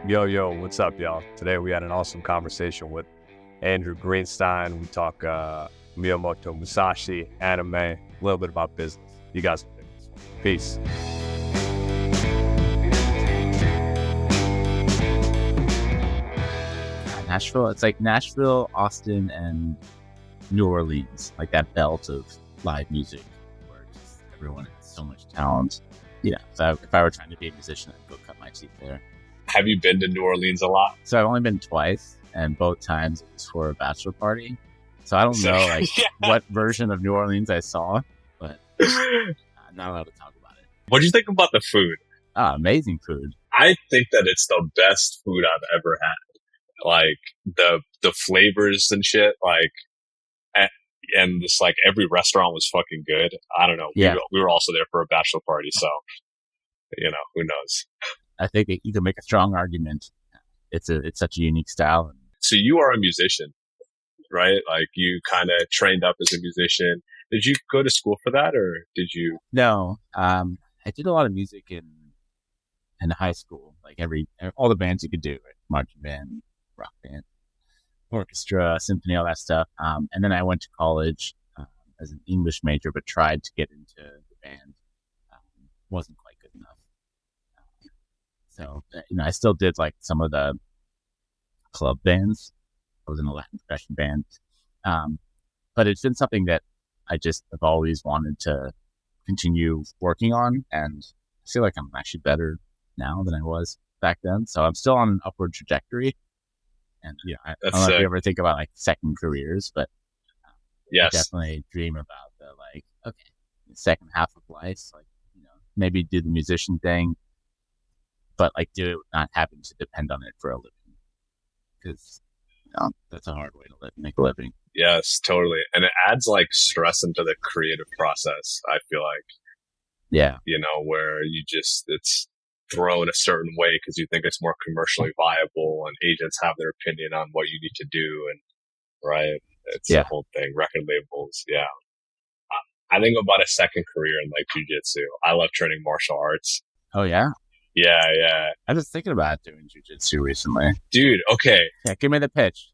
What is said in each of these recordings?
Yo, what's up, y'all? Today we had an awesome conversation with Andrew Greenstein. We talk Miyamoto Musashi, anime, a little bit about business. You guys will dig this one. Peace. Nashville, it's like Nashville, Austin, and New Orleans, like that belt of live music where just everyone has so much talent. Yeah, so if I were trying to be a musician, I'd go cut my teeth there. Have you been to New Orleans a lot? So I've only been twice, and both times it was for a bachelor party. So I don't know what version of New Orleans I saw, but I'm not allowed to talk about it. What do you think about the food? Amazing food. I think that it's the best food I've ever had. Like the flavors and shit, like, and just like every restaurant was fucking good. I don't know. Yeah. We were also there for a bachelor party, so who knows? I think you can make a strong argument. It's such a unique style. So you are a musician, right? Like you kind of trained up as a musician. Did you go to school for that, or did you? No, I did a lot of music in high school, like all the bands you could do, right? Marching band, rock band, orchestra, symphony, all that stuff. And then I went to college as an English major, but tried to get into the band. Wasn't quite good enough. So, I still did like some of the club bands. I was in a Latin percussion band. But it's been something that I just have always wanted to continue working on. And I feel like I'm actually better now than I was back then. So I'm still on an upward trajectory. And, I don't know if you ever think about like second careers, but yes. I definitely dream about the second half of life, like, maybe do the musician thing, but like do it not having to depend on it for a living, because that's a hard way to make a living. Yes, totally. And it adds like stress into the creative process, I feel like. Yeah. Where it's thrown a certain way because you think it's more commercially viable, and agents have their opinion on what you need to do, and right, it's the whole thing. Record labels, yeah. I think about a second career in like Jiu-Jitsu. I love training martial arts. Oh yeah, yeah. I was thinking about doing Jiu-Jitsu recently, dude. Okay, yeah, give me the pitch.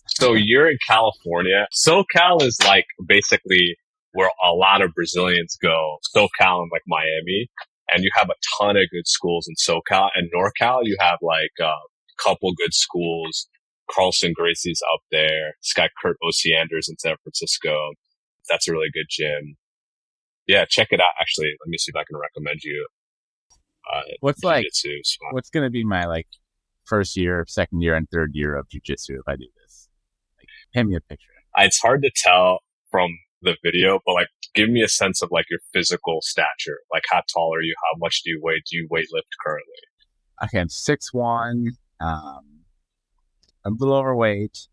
So you're in California. SoCal is like basically where a lot of Brazilians go. SoCal and like Miami. And you have a ton of good schools in SoCal. And NorCal, you have like a couple good schools. Carlson Gracie's up there. This guy Kurt Osiander's in San Francisco. That's a really good gym. Yeah, check it out. Actually, let me see if I can recommend you. What's going to be my like first year, second year, and third year of Jiu-Jitsu if I do this? Like, paint me a picture. It's hard to tell from the video, but like, give me a sense of like your physical stature. Like, how tall are you? How much do you weigh? Do you weightlift currently? Okay, I'm 6'1", a little overweight,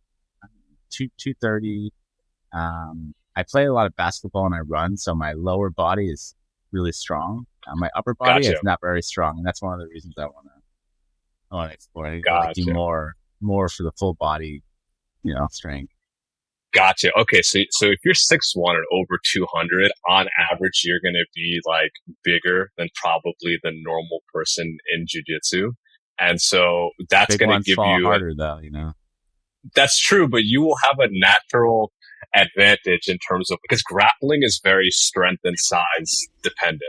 230. I play a lot of basketball and I run, so my lower body is really strong. My upper body is not very strong, and that's one of the reasons I want to explore. I like do more for the full body, strength. Gotcha. Okay, so if you're 6'1" and over 200, on average, you're going to be like bigger than probably the normal person in jiu-jitsu. And so that's going to give you harder though, That's true, but you will have a natural advantage in terms of, because grappling is very strength and size dependent.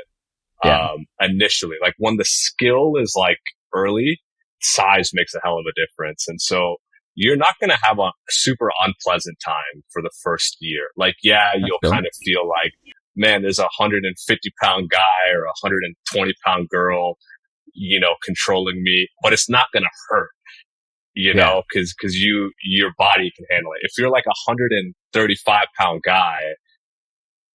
Yeah. Initially, like when the skill is like early, size makes a hell of a difference. And so you're not going to have a super unpleasant time for the first year. Like, you'll kind of feel like, man, there's a 150-pound guy or a 120-pound girl, controlling me, but it's not going to hurt, because your body can handle it. If you're like a 135-pound guy,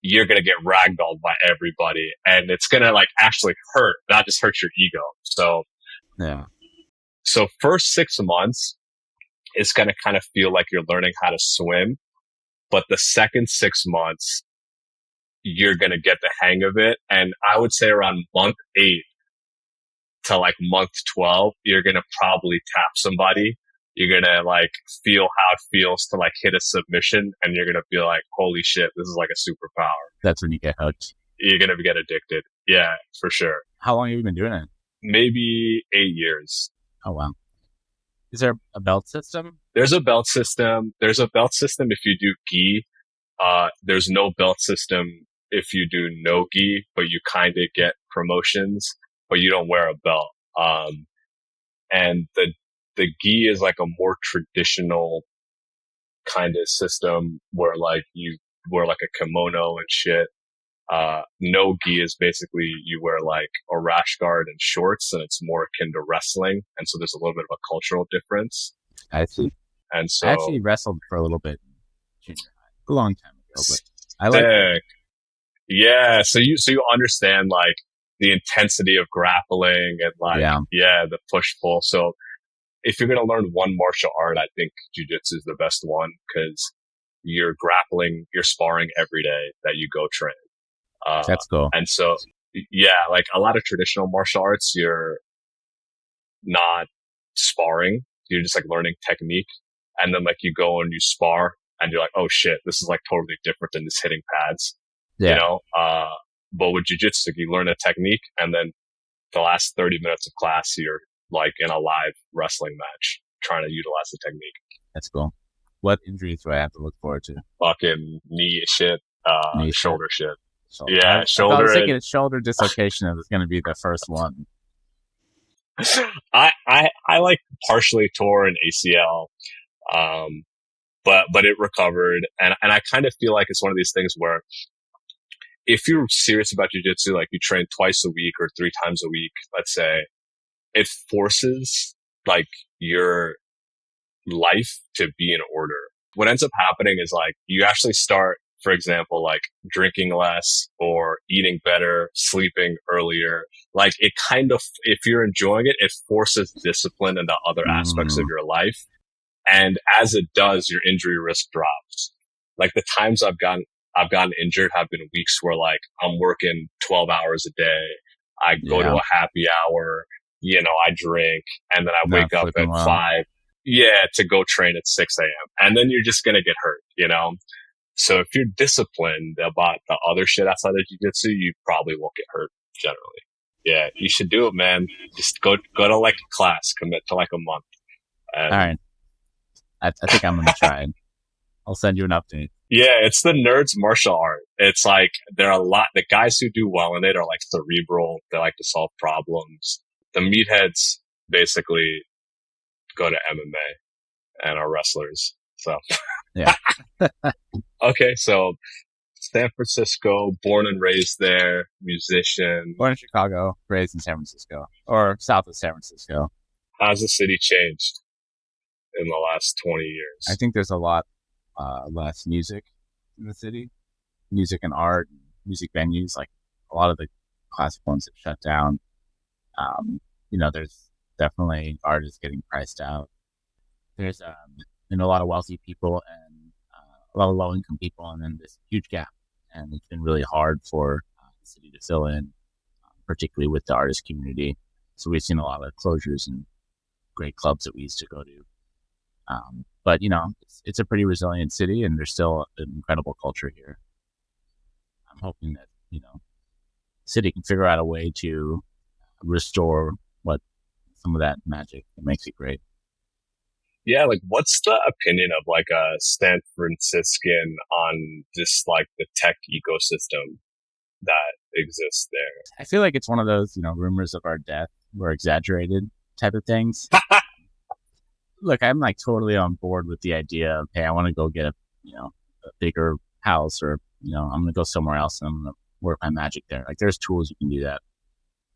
you're going to get ragdolled by everybody, and it's going to like actually hurt, not just hurt your ego. So first 6 months, it's going to kind of feel like you're learning how to swim. But the second 6 months, you're going to get the hang of it. And I would say around month 8 to like month 12, you're going to probably tap somebody. You're going to like feel how it feels to like hit a submission. And you're going to be like, holy shit, this is like a superpower. That's when you get hooked. You're going to get addicted. Yeah, for sure. How long have you been doing it? Maybe 8 years. Oh, wow. Is there a belt system? There's a belt system. There's a belt system if you do gi. There's no belt system if you do no gi, but you kind of get promotions, but you don't wear a belt. And the gi is like a more traditional kind of system where like you wear like a kimono and shit. No gi is basically you wear like a rash guard and shorts, and it's more akin to wrestling. And so there's a little bit of a cultural difference. I see. And so I actually wrestled for a little bit in junior high, a long time ago, but I like it. Yeah. So you understand like the intensity of grappling and like, the push pull. So if you're going to learn one martial art, I think Jiu-Jitsu is the best one because you're grappling, you're sparring every day that you go train. That's cool. And so, like a lot of traditional martial arts, you're not sparring. You're just like learning technique. And then like you go and you spar and you're like, oh shit, this is like totally different than just hitting pads, you know? But with Jiu-Jitsu, you learn a technique and then the last 30 minutes of class, you're like in a live wrestling match trying to utilize the technique. That's cool. What injuries do I have to look forward to? Fucking knee shit, shoulder shit. Shoulder. Yeah, shoulder. I was thinking shoulder dislocation was going to be the first one. I like partially tore an ACL, but it recovered, and I kind of feel like it's one of these things where if you're serious about jiu-jitsu, like you train twice a week or 3 times a week, let's say, it forces like your life to be in order. What ends up happening is like you actually start, for example, like drinking less or eating better, sleeping earlier. Like it kind of, if you're enjoying it, it forces discipline into other aspects of your life. And as it does, your injury risk drops. Like the times I've gotten injured have been weeks where like I'm working 12 hours a day. I go to a happy hour, you know, I drink and then I wake up at 5. Yeah, to go train at 6 a.m. And then you're just going to get hurt, you know? So if you're disciplined about the other shit outside of jiu-jitsu, you probably won't get hurt generally. Yeah, you should do it, man. Just go to like a class, commit to like a month. All right. I think I'm going to try it. I'll send you an update. Yeah, it's the nerds martial art. It's like there are the guys who do well in it are like cerebral. They like to solve problems. The meatheads basically go to MMA and are wrestlers. So yeah. Okay, so San Francisco, born and raised there, musician. Born in Chicago, raised in San Francisco, or south of San Francisco. How's the city changed in the last 20 years? I think there's a lot less music in the city. Music and art, music venues, like a lot of the classic ones have shut down. You know, there's definitely artists getting priced out. There's a lot of wealthy people and a lot of low-income people, and then this huge gap. And it's been really hard for the city to fill in, particularly with the artist community. So we've seen a lot of closures and great clubs that we used to go to. But, you know, it's a pretty resilient city, and there's still an incredible culture here. I'm hoping that, you know, the city can figure out a way to restore some of that magic that makes it great. Yeah, like what's the opinion of like a San Franciscan on just like the tech ecosystem that exists there? I feel like it's one of those, you know, rumors of our death were exaggerated type of things. Look, I'm like totally on board with the idea of, hey, I want to go get a bigger house, or, you know, I'm going to go somewhere else and I'm going to work my magic there. Like there's tools you can do that.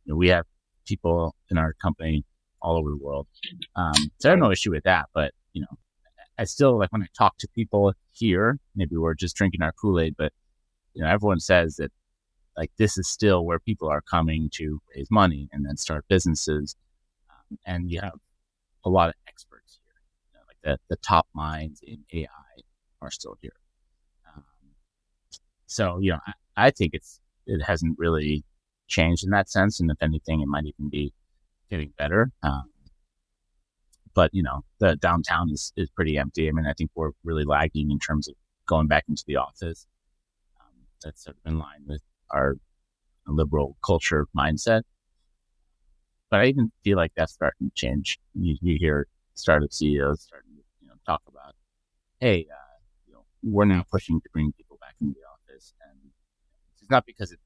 You know, we have people in our company all over the world. So I have no issue with that, but, you know, I still, like, when I talk to people here, maybe we're just drinking our Kool-Aid, but, you know, everyone says that, like, this is still where people are coming to raise money and then start businesses. And you have a lot of experts here, you know, like the top minds in AI are still here. So, you know, I think it hasn't really changed in that sense. And if anything, it might even be getting better. But, you know, the downtown is pretty empty. I mean, I think we're really lagging in terms of going back into the office. That's sort of in line with our liberal culture mindset. But I even feel like that's starting to change. You hear startup CEOs starting to talk about, hey, we're now pushing to bring people back into the office, and it's not because it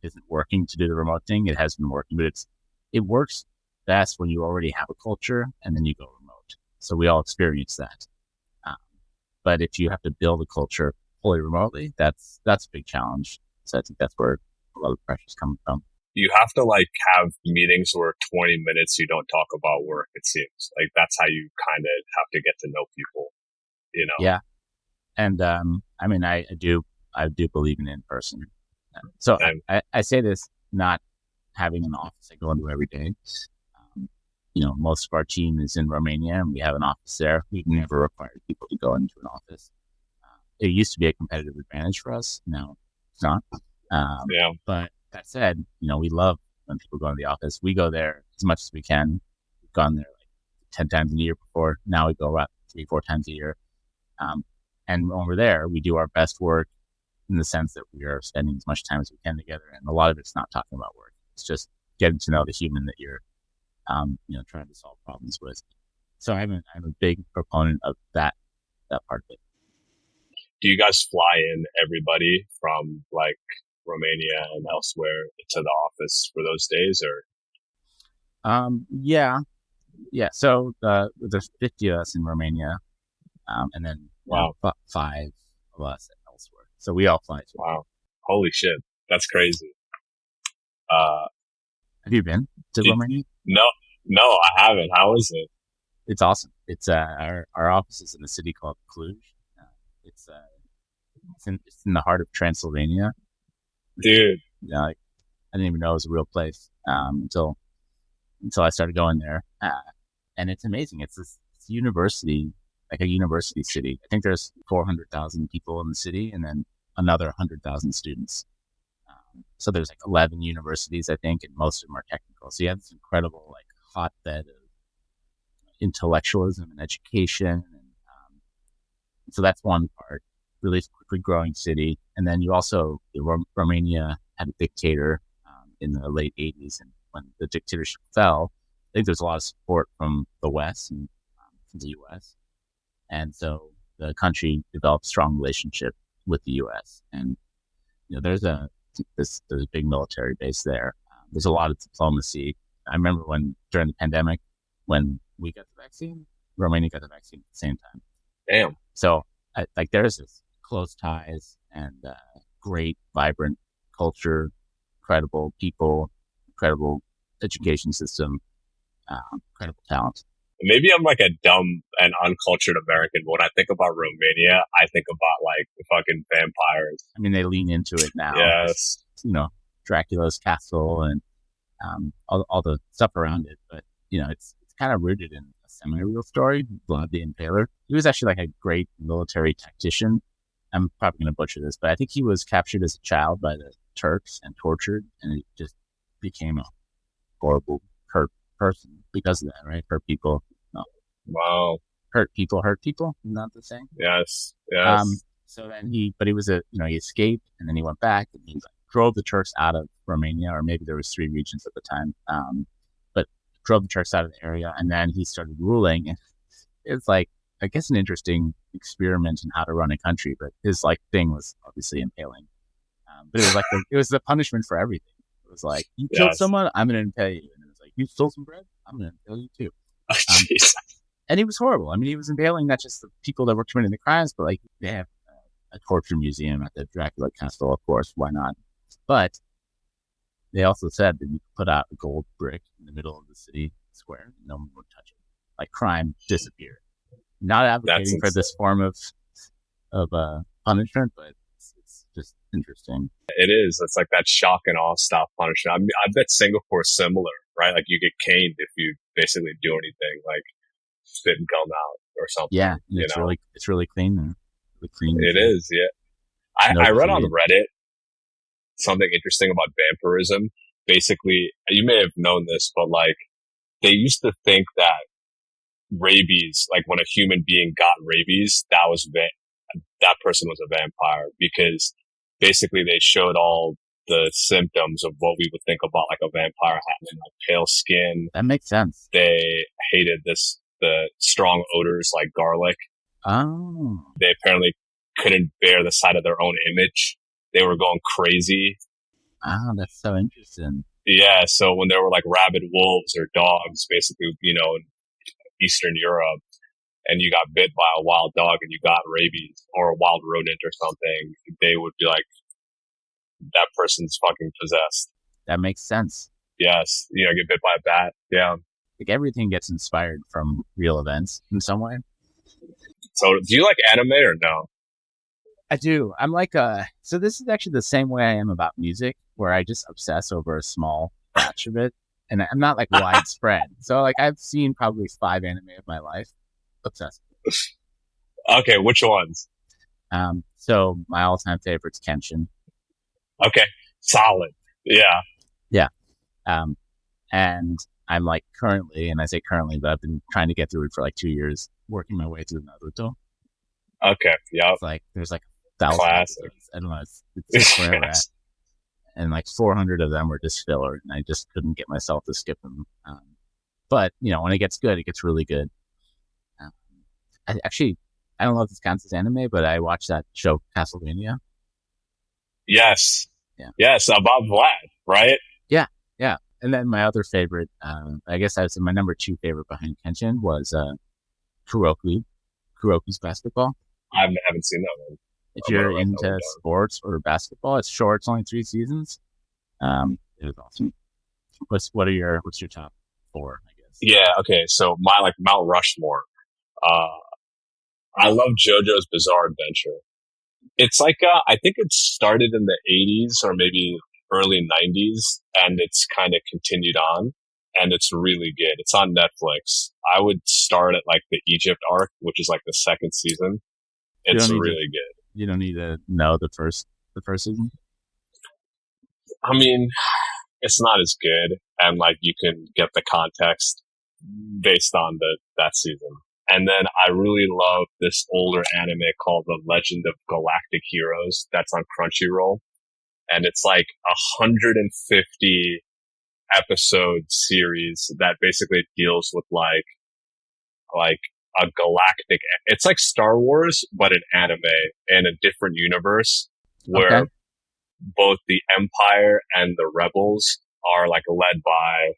isn't working to do the remote thing. It has been working, but it works best when you already have a culture and then you go remote. So we all experience that. But if you have to build a culture fully remotely, that's a big challenge. So I think that's where a lot of the pressure is coming from. You have to have meetings where 20 minutes you don't talk about work, it seems. That's how you kind of have to get to know people, Yeah. And I do believe in person. So I say this not having an office I go into every day. Most of our team is in Romania and we have an office there. We've never required people to go into an office. It used to be a competitive advantage for us. Now it's not. But that said, we love when people go into the office. We go there as much as we can. We've gone there 10 times a year before. Now we go about 3-4 times a year. And when we're there, we do our best work in the sense that we are spending as much time as we can together. And a lot of it's not talking about work. It's just getting to know the human that you're, trying to solve problems with. So I'm a big proponent of that part of it. Do you guys fly in everybody from Romania and elsewhere to the office for those days, or? Yeah. So there's 50 of us in Romania, and then 5 of us elsewhere. So we all fly. Wow! Holy shit, that's crazy. Have you been to Romania? No, I haven't. How is it? It's awesome. It's our office is in a city called Cluj. It's in the heart of Transylvania. Dude. Yeah, I didn't even know it was a real place until I started going there. And it's amazing. It's a university city. I think there's 400,000 people in the city, and then another 100,000 students. So there's 11 universities, I think, and most of them are technical. So you have this incredible hotbed of intellectualism and education. And so that's one part. Really quickly growing city. And then you also, Romania had a dictator in the late 80s. And when the dictatorship fell, I think there's a lot of support from the West and from the U.S. And so the country developed a strong relationship with the U.S. And, there's a big military base there. There's a lot of diplomacy. I remember during the pandemic, when we got the vaccine, Romania got the vaccine at the same time. Damn. So there's this close ties and great, vibrant culture, incredible people, incredible education system, incredible talent. Maybe I'm a dumb and uncultured American, but when I think about Romania, I think about fucking vampires. I mean, they lean into it now. Yes. Dracula's castle and all the stuff around it. But, it's kind of rooted in a semi-real story, Vlad the Impaler. He was actually a great military tactician. I'm probably going to butcher this, but I think he was captured as a child by the Turks and tortured, and he just became a horrible, hurt person because of that, right? Hurt people. No. Wow. Hurt people, not the same. Yes. So then he escaped, and then he went back, and he drove the Turks out of Romania, or maybe there was 3 regions at the time, but drove the Turks out of the area, and then he started ruling, and it's I guess an interesting experiment in how to run a country, but his thing was obviously impaling. But it was it was the punishment for everything. It was you killed someone, I'm going to impale you. And it was you stole some bread, I'm going to impale you too. And he was horrible. I mean, he was impaling not just the people that were committing the crimes, but they have a torture museum at the Dracula castle, of course, why not? But they also said that you could put out a gold brick in the middle of the city square, no one would touch it. Crime disappeared. Not advocating for this form of punishment, but it's just interesting. It is. It's that shock and awe style punishment. I mean, I bet Singapore's similar, right? You get caned if you basically do anything, spit and gum out or something. Yeah, it's really clean there. Really clean. It is. Yeah. I read on Reddit something interesting about vampirism. Basically, you may have known this, but they used to think that rabies, when a human being got rabies, that person was a vampire, because basically they showed all the symptoms of what we would think about a vampire having, pale skin. That makes sense. They hated this the strong odors like garlic. Oh. They apparently couldn't bear the sight of their own image. They were going crazy. Ah, that's so interesting. Yeah, so when there were like rabid wolves or dogs, basically, in Eastern Europe, and you got bit by a wild dog and you got rabies or a wild rodent or something, they would be like, that person's fucking possessed. That makes sense. Yes, get bit by a bat. Yeah. Like everything gets inspired from real events in some way. So do you like anime or no? I do. I'm like, so this is actually the same way I am about music, where I just obsess over a small batch of it. And I'm not like widespread. So like I've seen probably 5 anime of my life. Obsessed. Okay, which ones? So my all-time favorite's Kenshin. Okay, solid. Yeah. Yeah. And I'm like currently, and I say currently, but I've been trying to get through it for like 2 years, working my way through Naruto. Okay, yeah. It's like, there's like 1,000 classic. episodes. I don't know, it's just where we're at. And like 400 of them were just filler, and I just couldn't get myself to skip them. But, when it gets good, it gets really good. I don't know if this counts as anime, but I watched that show, Castlevania. Yes. Yeah. Yes, about Vlad, right? Yeah, yeah. And then my other favorite, I guess I would say my number 2 favorite behind Kenshin was Kuroki's basketball. I haven't seen that one. If you're into sports or basketball, it's short. It's only 3 seasons. It was awesome. What's your top 4? I guess. Yeah. Okay. So my Mount Rushmore. I love JoJo's Bizarre Adventure. It's like I think it started in the 80s or maybe early 90s, and it's kind of continued on, and it's really good. It's on Netflix. I would start at like the Egypt arc, which is like the 2nd season. It's really good. You don't need to know the first season. I mean, it's not as good, and like you can get the context based on that season. And then I really love this older anime called The Legend of Galactic Heroes. That's on Crunchyroll, and it's like 150 episode series that basically deals with like a galactic. It's like Star Wars, but an anime in a different universe where both the Empire and the Rebels are like led by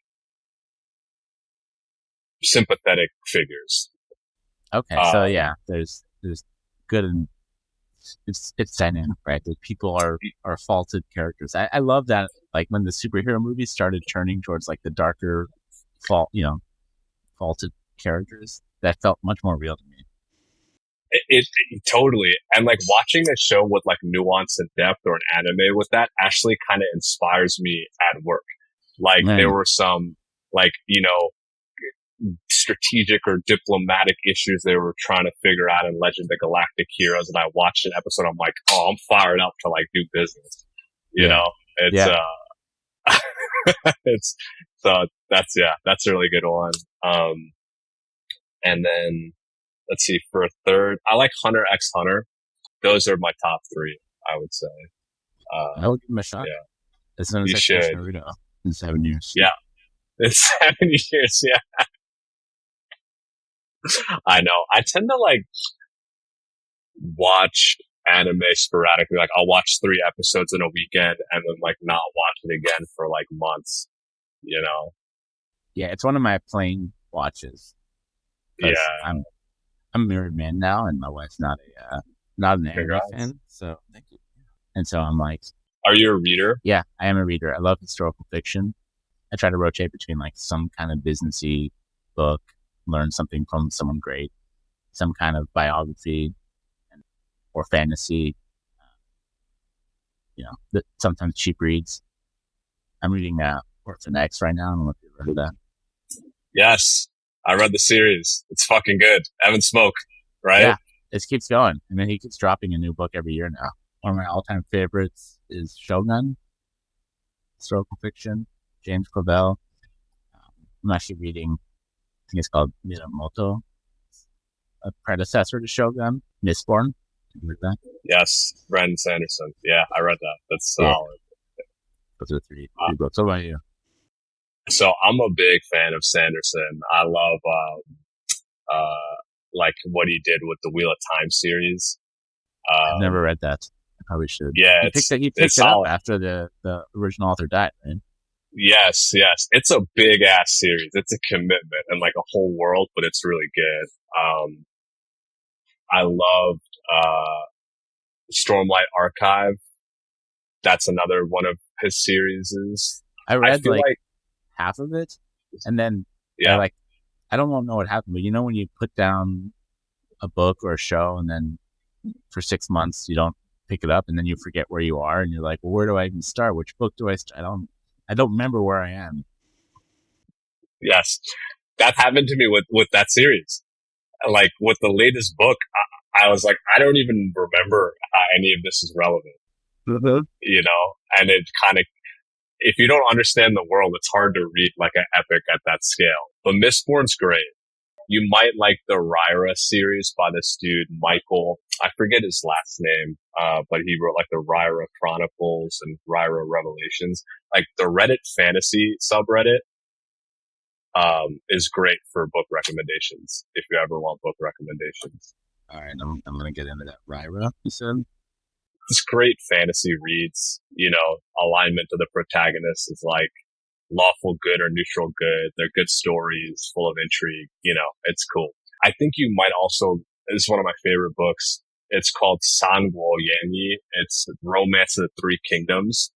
sympathetic figures. Okay, so yeah, there's good and it's dynamic, right? The people are faulted characters. I love that, like when the superhero movies started turning towards like the darker faulted characters, that felt much more real to me. It totally, and like watching a show with like nuance and depth or an anime with that actually kind of inspires me at work. Like there were some strategic or diplomatic issues they were trying to figure out in Legend of Galactic Heroes, and I watched an episode. I'm like, oh, I'm fired up to like do business. It's so that's a really good one. And then let's see, for a third, I like Hunter x Hunter. Those are my top 3, I would say. I would give them a shot. Yeah, as soon as you I should. finish Naruto in 7 years. Yeah, it's 7 years. Yeah. I know. I tend to like watch anime sporadically. Like I'll watch 3 episodes in a weekend and then like not watch it again for like months, Yeah, it's one of my plain watches. Yeah. I'm a married man now, and my wife's not an anime fan. So thank you. And so I'm like, are you a reader? Yeah, I am a reader. I love historical fiction. I try to rotate between like some kind of businessy book, learn something from someone great, some kind of biography, or fantasy. Sometimes cheap reads. I'm reading Orphan X right now. I don't know if you've heard of that. Yes, I read the series. It's fucking good. Evan Smoke, right? Yeah, it keeps going. And then he keeps dropping a new book every year now. One of my all-time favorites is Shogun, historical fiction, James Clavell. I'm actually reading, I think it's called Minamoto, a predecessor to Shogun, Mistborn. Have you heard that? Yes, Brandon Sanderson. Yeah, I read that. That's solid. Those are 3 books. What about you? So I'm a big fan of Sanderson. I love like what he did with the Wheel of Time series. I've never read that. I probably should. Yeah, He picked it up after the original author died, right? Yes. It's a big ass series. It's a commitment and like a whole world, but it's really good. I loved, Stormlight Archive. That's another one of his series. I read like half of it, and then I don't know what happened, but you know when you put down a book or a show, and then for 6 months you don't pick it up, and then you forget where you are, and you're like, well, where do I even start? Which book do I start? I don't remember where I am. Yes, that happened to me with that series. Like with the latest book, I was like, I don't even remember how any of this is relevant. Mm-hmm. You know, and it kind of, if you don't understand the world, it's hard to read like an epic at that scale. But Mistborn's great. You might like the Ryra series by this dude, Michael. I forget his last name, but he wrote like the Ryra Chronicles and Ryra Revelations. Like the Reddit fantasy subreddit, is great for book recommendations if you ever want book recommendations. All right, I'm going to get into that. Ryra, you said? It's great fantasy reads. You know, alignment of the protagonist is like lawful good or neutral good. They're good stories, full of intrigue. You know, it's cool. I think you might also, this is one of my favorite books. It's called Sanguo Yanyi. It's Romance of the Three Kingdoms.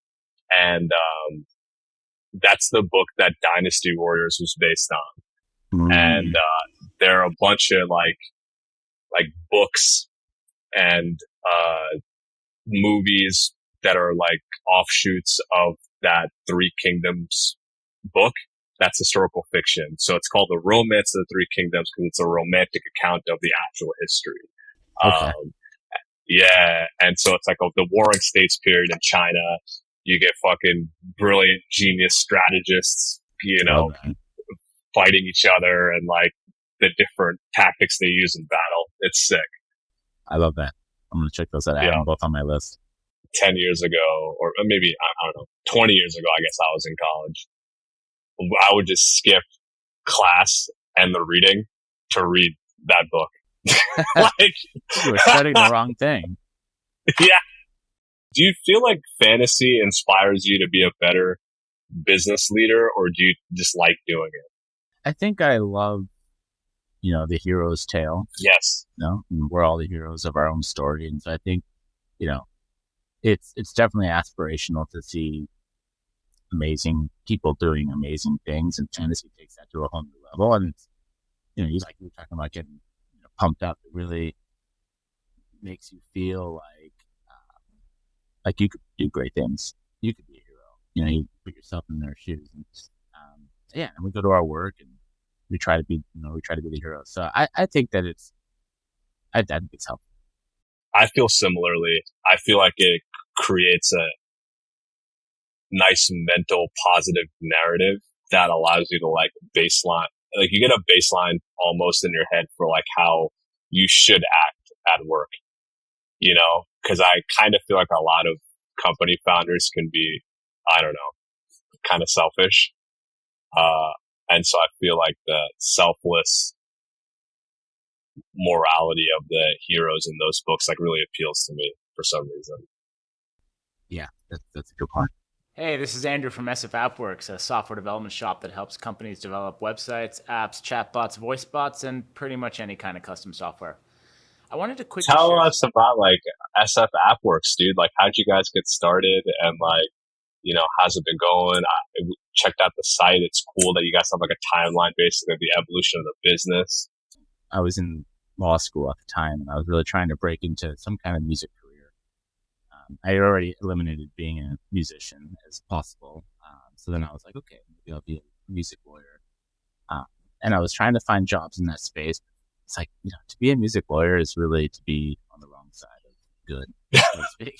And, that's the book that Dynasty Warriors was based on. Mm. And, there are a bunch of like books and, movies that are like offshoots of that Three Kingdoms book. That's historical fiction. So it's called The Romance of the Three Kingdoms because it's a romantic account of the actual history. Okay. Yeah. And so it's like the Warring States period in China. You get fucking brilliant, genius strategists, you know, fighting each other and like the different tactics they use in battle. It's sick. I love that. I'm going to check those out. I have them both on my list. 10 years ago, or maybe, I don't know, 20 years ago, I guess I was in college. I would just skip class and the reading to read that book. Like, you were studying the wrong thing. Yeah. Do you feel like fantasy inspires you to be a better business leader, or do you just like doing it? I think I love, you know, the hero's tale. Yes. You know, we're all the heroes of our own story. And so I think, you know, it's definitely aspirational to see amazing people doing amazing things, and fantasy takes that to a whole new level. And it's, you know, you were talking about getting pumped up. It really makes you feel like you could do great things. You could be a hero. You know, you put yourself in their shoes. And and we go to our work and we try to be the hero. So I think that I think it's helpful. I feel similarly. I feel like it creates a nice mental positive narrative that allows you to like baseline, like you get a baseline almost in your head for like how you should act at work, you know, cause I kind of feel like a lot of company founders can be, I don't know, kind of selfish. And so I feel like the selfless morality of the heroes in those books like really appeals to me for some reason. Yeah, that's a good point. Hey, this is Andrew from SF AppWorks, a software development shop that helps companies develop websites, apps, chatbots, voice bots, and pretty much any kind of custom software. I wanted to quickly tell us about like SF AppWorks, dude. Like, how'd you guys get started, and like, you know, how's it been going? I checked out the site. It's cool that you guys have like a timeline, basically the evolution of the business. I was in law school at the time, and I was really trying to break into some kind of music career. I had already eliminated being a musician as possible. So then I was like, okay, maybe I'll be a music lawyer. And I was trying to find jobs in that space. It's like, you know, to be a music lawyer is really to be on the wrong side of good, so to speak.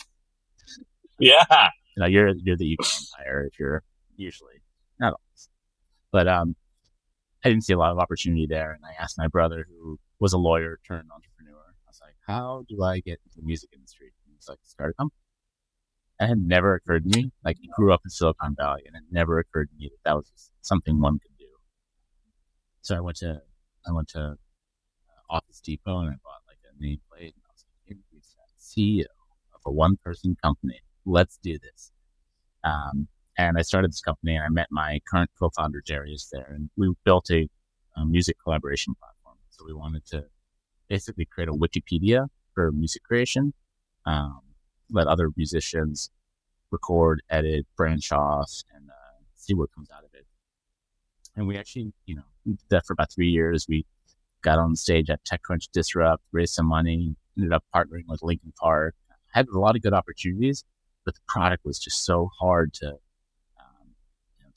Yeah. You know, you're the evil empire if you're usually, not always. But I didn't see a lot of opportunity there. And I asked my brother, who was a lawyer turned entrepreneur. I was like, how do I get into the music industry? It's like, start a company. It had never occurred to me. Like, I grew up in Silicon Valley, and it never occurred to me that was just something one could do. So I went to Office Depot and I bought like a nameplate and I was like, hey, CEO of a one-person company. Let's do this. And I started this company and I met my current co-founder, Darius, there. And we built a music collaboration platform. So we wanted to basically create a Wikipedia for music creation, let other musicians record, edit, branch off, and see what comes out of it. And we actually, we did that for about 3 years. We got on stage at TechCrunch Disrupt, raised some money, ended up partnering with Linkin Park. Had a lot of good opportunities, but the product was just so hard to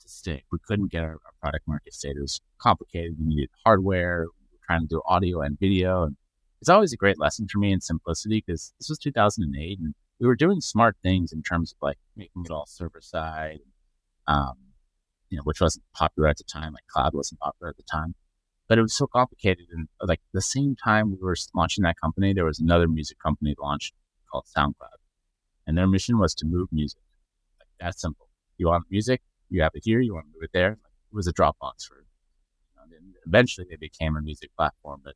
stick. We couldn't get our product market fit. It was complicated. We needed hardware. We were trying to do audio and video. And it's always a great lesson for me in simplicity because this was 2008 and we were doing smart things in terms of like making it all server side, which wasn't popular at the time. Like cloud wasn't popular at the time, but it was so complicated. And like the same time we were launching that company, there was another music company launched called SoundCloud, and their mission was to move music. Like that's simple. You want music, you have it here. You want to move it there. Like, it was a Dropbox for. Eventually, they became a music platform, but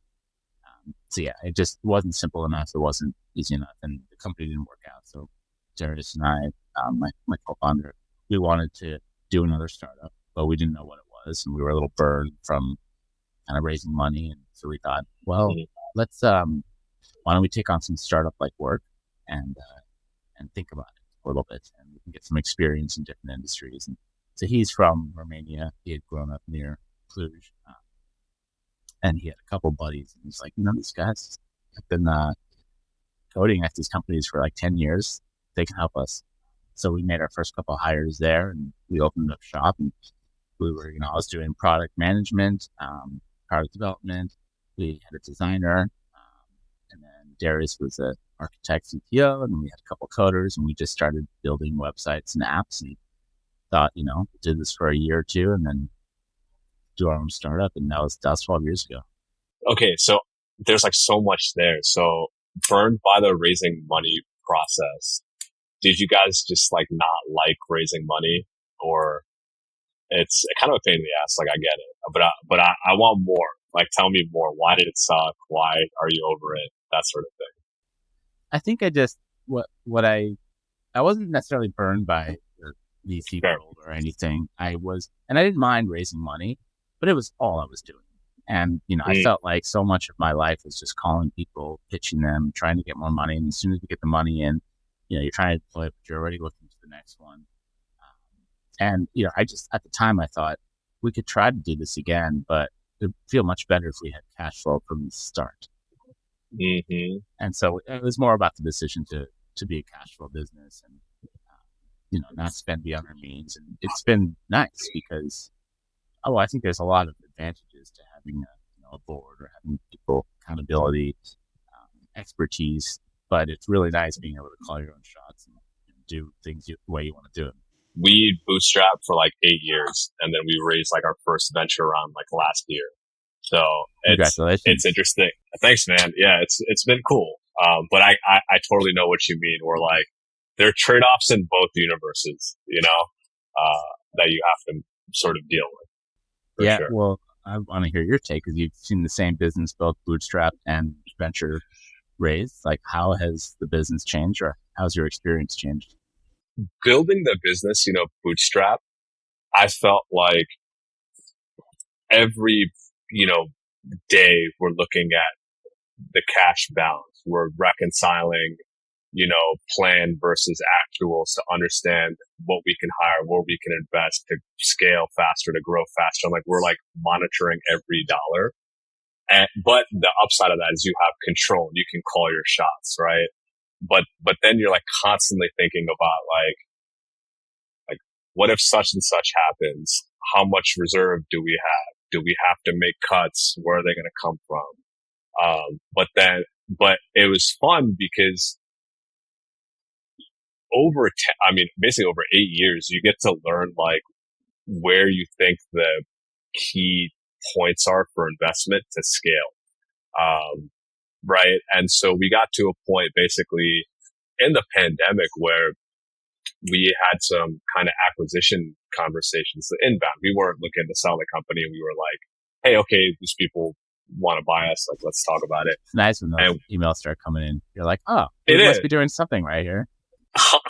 so yeah, it just wasn't simple enough. It wasn't easy enough, and the company didn't work out. So Darius and I, my co-founder, we wanted to do another startup, but we didn't know what it was, and we were a little burned from kind of raising money, and so we thought, well, let's why don't we take on some startup-like work and think about it a little bit, and we can get some experience in different industries. And so he's from Romania. He had grown up near Cluj, and he had a couple buddies, and he's like, these guys have been coding at these companies for like 10 years. They can help us. So we made our first couple of hires there, and we opened up shop. And we were, I was doing product management, product development. We had a designer, and then Darius was an architect, CTO, and we had a couple coders, and we just started building websites and apps. And thought, did this for a year or two, and then do our own startup, and that was 12 years ago. Okay, so there's like so much there. So burned by the raising money process. Did you guys just like not like raising money, or it's kind of a pain in the ass? Like I get it, but I want more. Like tell me more. Why did it suck? Why are you over it? That sort of thing. I think I just I wasn't necessarily burned by the VC world or anything. I didn't mind raising money, but it was all I was doing. And, I felt like so much of my life was just calling people, pitching them, trying to get more money. And as soon as you get the money in, you're trying to deploy it, but you're already looking to the next one. I just, at the time I thought we could try to do this again, but it would feel much better if we had cash flow from the start. Mm-hmm. And so it was more about the decision to be a cash flow business and, not spend beyond our means. And it's been nice because, I think there's a lot of advantages to having a board or having people accountability, expertise, but it's really nice being able to call your own shots and do things the way you want to do it. We bootstrapped for like 8 years, and then we raised like our first venture round like last year. So Congratulations. It's interesting. Thanks, man. Yeah, it's been cool. But I totally know what you mean. We're like, there are trade-offs in both universes, that you have to sort of deal with. Yeah, sure. Well, I want to hear your take because you've seen the same business both bootstrap and venture raised. Like, how has the business changed, or how's your experience changed? Building the business, bootstrap, I felt like every, day we're looking at the cash balance. We're reconciling, plan versus actuals to understand what we can hire, what we can invest to scale faster, to grow faster. Like we're like monitoring every dollar. But the upside of that is you have control. You can call your shots, right? But then you're like constantly thinking about like, what if such and such happens? How much reserve do we have? Do we have to make cuts? Where are they going to come from? But it was fun because basically over 8 years, you get to learn like where you think the key points are for investment to scale. Right. And so we got to a point basically in the pandemic where we had some kind of acquisition conversations inbound. We weren't looking to sell the company. We were like, hey, okay, these people want to buy us, like, let's talk about it. It's nice when those emails start coming in. You're like, oh, it must be doing something right here.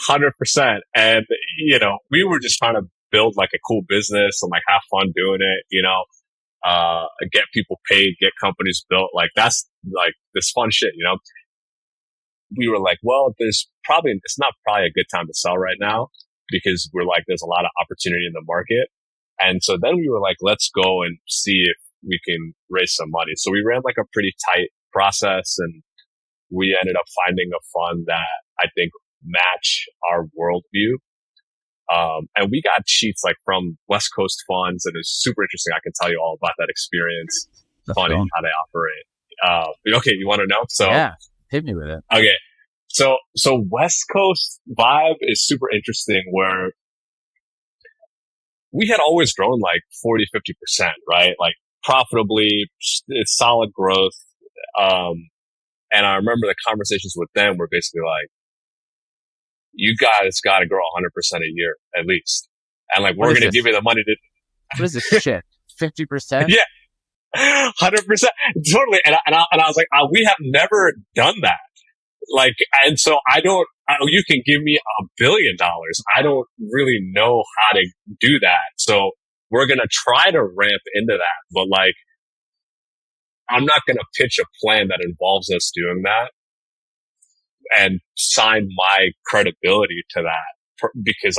100%. And, you know, we were just trying to build like a cool business and like have fun doing it, you know, get people paid, get companies built. Like that's like this fun shit, you know. We were like, well, it's not probably a good time to sell right now because we're like, there's a lot of opportunity in the market. And so then we were like, let's go and see if we can raise some money. So we ran like a pretty tight process, and we ended up finding a fund that I think match our worldview. And we got sheets like from West Coast funds, and it's super interesting. I can tell you all about that experience. Funny how they operate. Okay, you want to know? So yeah, hit me with it. Okay. So West Coast vibe is super interesting, where we had always grown like 40, 50%, right? Like profitably, it's solid growth. And I remember the conversations with them were basically like, you guys got to grow 100% a year at least. And like, we're going to give you the money to. What is this shit? 50%? Yeah. 100%. Totally. And I was like, we have never done that. Like, and so you can give me $1 billion. I don't really know how to do that. So we're going to try to ramp into that. But like, I'm not going to pitch a plan that involves us doing that and sign my credibility to that because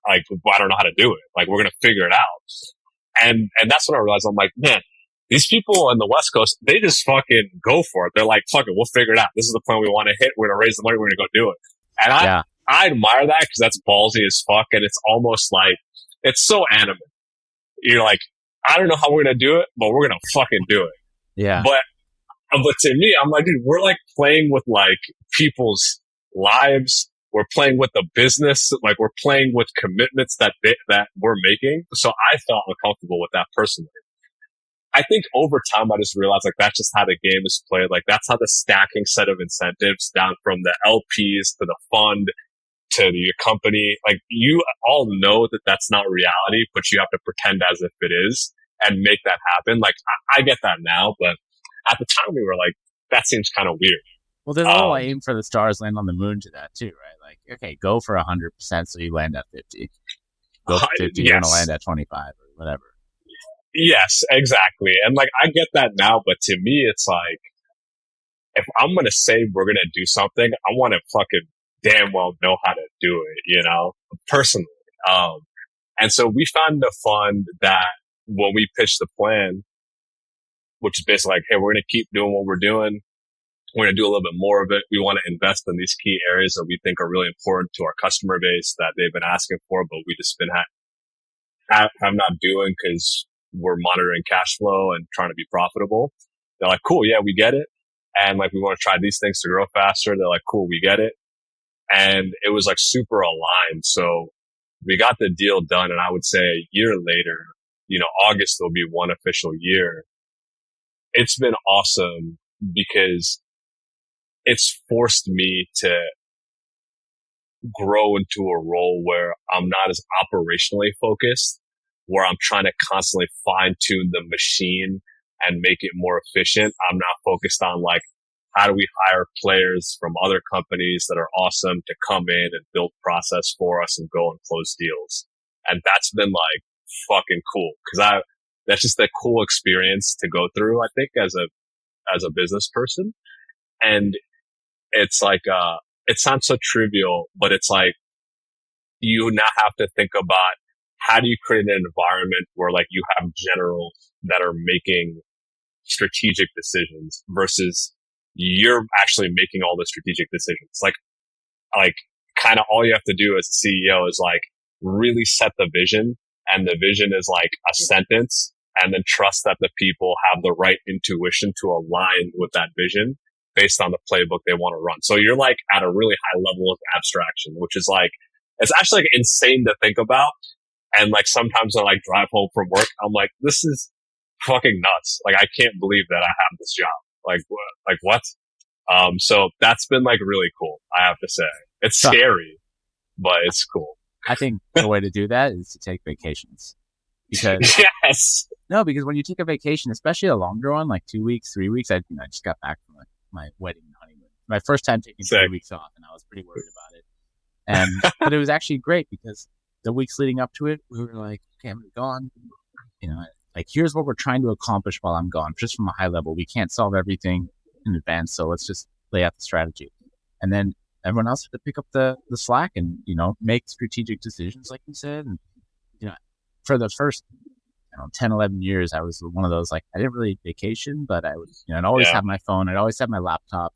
I don't know how to do it. Like, we're going to figure it out. And that's when I realized, I'm like, man, these people on the West Coast, they just fucking go for it. They're like, fuck it, we'll figure it out. This is the plan we want to hit. We're going to raise the money. We're going to go do it. And I admire that because that's ballsy as fuck. And it's almost like, it's so animate. You're like, I don't know how we're going to do it, but we're going to fucking do it. Yeah. But to me, I'm like, dude, we're like playing with like people's lives. We're playing with the business. Like, we're playing with commitments that we're making. So I felt uncomfortable with that personally. I think over time, I just realized like that's just how the game is played. Like, that's how the stacking set of incentives down from the LPs to the fund to your company. Like, you all know that that's not reality, but you have to pretend as if it is and make that happen. Like, I get that now, but at the time we were like, that seems kind of weird. Well, there's a little aim for the stars, land on the moon to that too, right? Like, okay, go for 100% so you land at 50. Go for 50, you're going to land at 25 or whatever. Yes, exactly. And like, I get that now, but to me, it's like, if I'm going to say we're going to do something, I want to fucking damn well know how to do it, you know, personally. And so we found a fund that when we pitched the plan, which is basically like, hey, we're going to keep doing what we're doing. We're going to do a little bit more of it. We want to invest in these key areas that we think are really important to our customer base that they've been asking for, but we just been have not doing because we're monitoring cash flow and trying to be profitable. They're like, cool, yeah, we get it. And like, we want to try these things to grow faster. They're like, cool, we get it. And it was like super aligned. So we got the deal done. And I would say a year later, you know, August will be one official year. It's been awesome because it's forced me to grow into a role where I'm not as operationally focused, where I'm trying to constantly fine tune the machine and make it more efficient. I'm not focused on like, how do we hire players from other companies that are awesome to come in and build process for us and go and close deals. And that's been like fucking cool because that's just a cool experience to go through, I think, as a business person. And it's like, it sounds so trivial, but it's like, you now have to think about how do you create an environment where like you have generals that are making strategic decisions versus you're actually making all the strategic decisions. Like kind of all you have to do as a CEO is like really set the vision, and the vision is like a sentence, and then trust that the people have the right intuition to align with that vision based on the playbook they want to run. So you're like at a really high level of abstraction, which is like, it's actually like insane to think about. And like sometimes I like drive home from work, I'm like, this is fucking nuts. Like, I can't believe that I have this job. Like what? So that's been like really cool, I have to say. It's scary, but it's cool. I think the way to do that is to take vacations. because Yes. because when you take a vacation, especially a longer one, like 2 weeks, 3 weeks, I just got back from my wedding and honeymoon. My first time taking 3 weeks off, and I was pretty worried about it. And but it was actually great because the weeks leading up to it, we were like, okay, I'm gone. Like here's what we're trying to accomplish while I'm gone, just from a high level. We can't solve everything in advance, so let's just lay out the strategy. And then everyone else had to pick up the slack and make strategic decisions, like you said. And for the first 10, 11 years, I was one of those, like, I didn't really vacation, but I was, I'd always have my phone. I'd always have my laptop.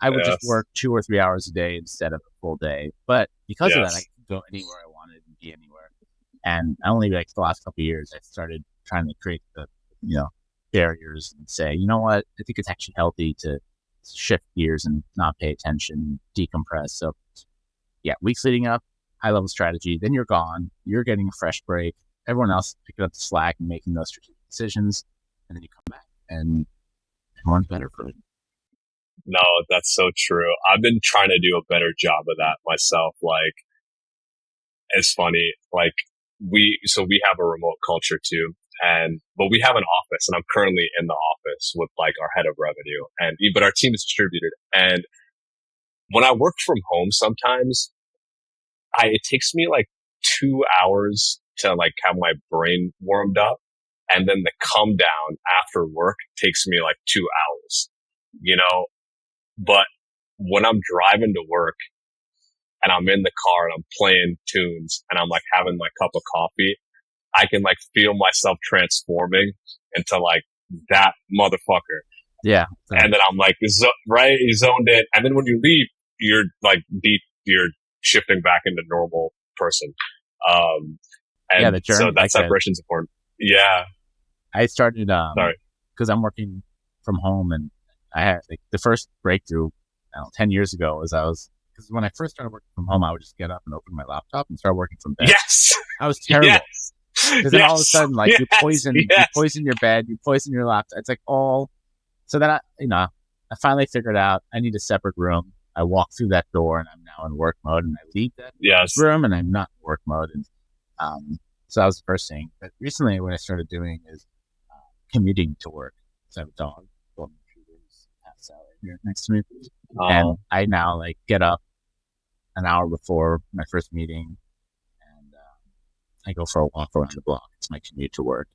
I would just work 2 or 3 hours a day instead of a full day. But because of that, I could go anywhere I wanted and be anywhere. And only like the last couple of years, I started trying to create the, barriers and say, you know what, I think it's actually healthy to shift gears and not pay attention, decompress. So weeks leading up, high level strategy, then you're gone, you're getting a fresh break. Everyone else is picking up the slack and making those strategic decisions, and then you come back and everyone's better for it. No, that's so true. I've been trying to do a better job of that myself. Like, it's funny. Like, we have a remote culture too, but we have an office, and I'm currently in the office with like our head of revenue, but our team is distributed. And when I work from home, sometimes it takes me like 2 hours to like have my brain warmed up, and then the come down after work takes me like 2 hours, but when I'm driving to work and I'm in the car and I'm playing tunes and I'm like having my cup of coffee, I can like feel myself transforming into like that motherfucker. Yeah. And then I'm like, zoned in. And then when you leave, you're like you're shifting back into normal person. And the journey, so that separation's important. Yeah. I started, because I'm working from home, and I had like the first breakthrough 10 years ago because when I first started working from home, I would just get up and open my laptop and start working from bed. Yes. I was terrible. Because then all of a sudden, like you poison your bed, you poison your laptop. It's like all, so then I finally figured out I need a separate room. I walk through that door and I'm now in work mode, and I leave that room and I'm not in work mode. And, so that was the first thing. But recently what I started doing is commuting to work. So I have a dog, golden retrievers, half salad here next to me. And I now like get up an hour before my first meeting, and I go for a walk around the block. It's my commute to work.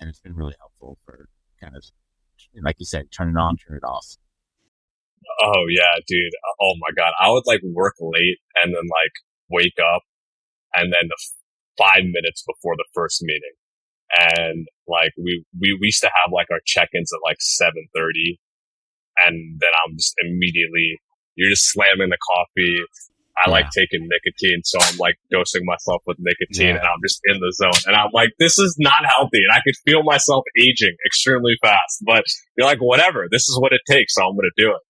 And it's been really helpful for kind of, like you said, turn it on, turn it off. Oh yeah, dude. Oh my God. I would like work late and then like wake up, and then 5 minutes before the first meeting. And like we used to have like our check-ins at like 7:30, and then I'm just immediately, you're just slamming the coffee. I like taking nicotine, so I'm like dosing myself with nicotine, and I'm just in the zone. And I'm like, this is not healthy, and I could feel myself aging extremely fast. But you're like, whatever, this is what it takes, so I'm going to do it.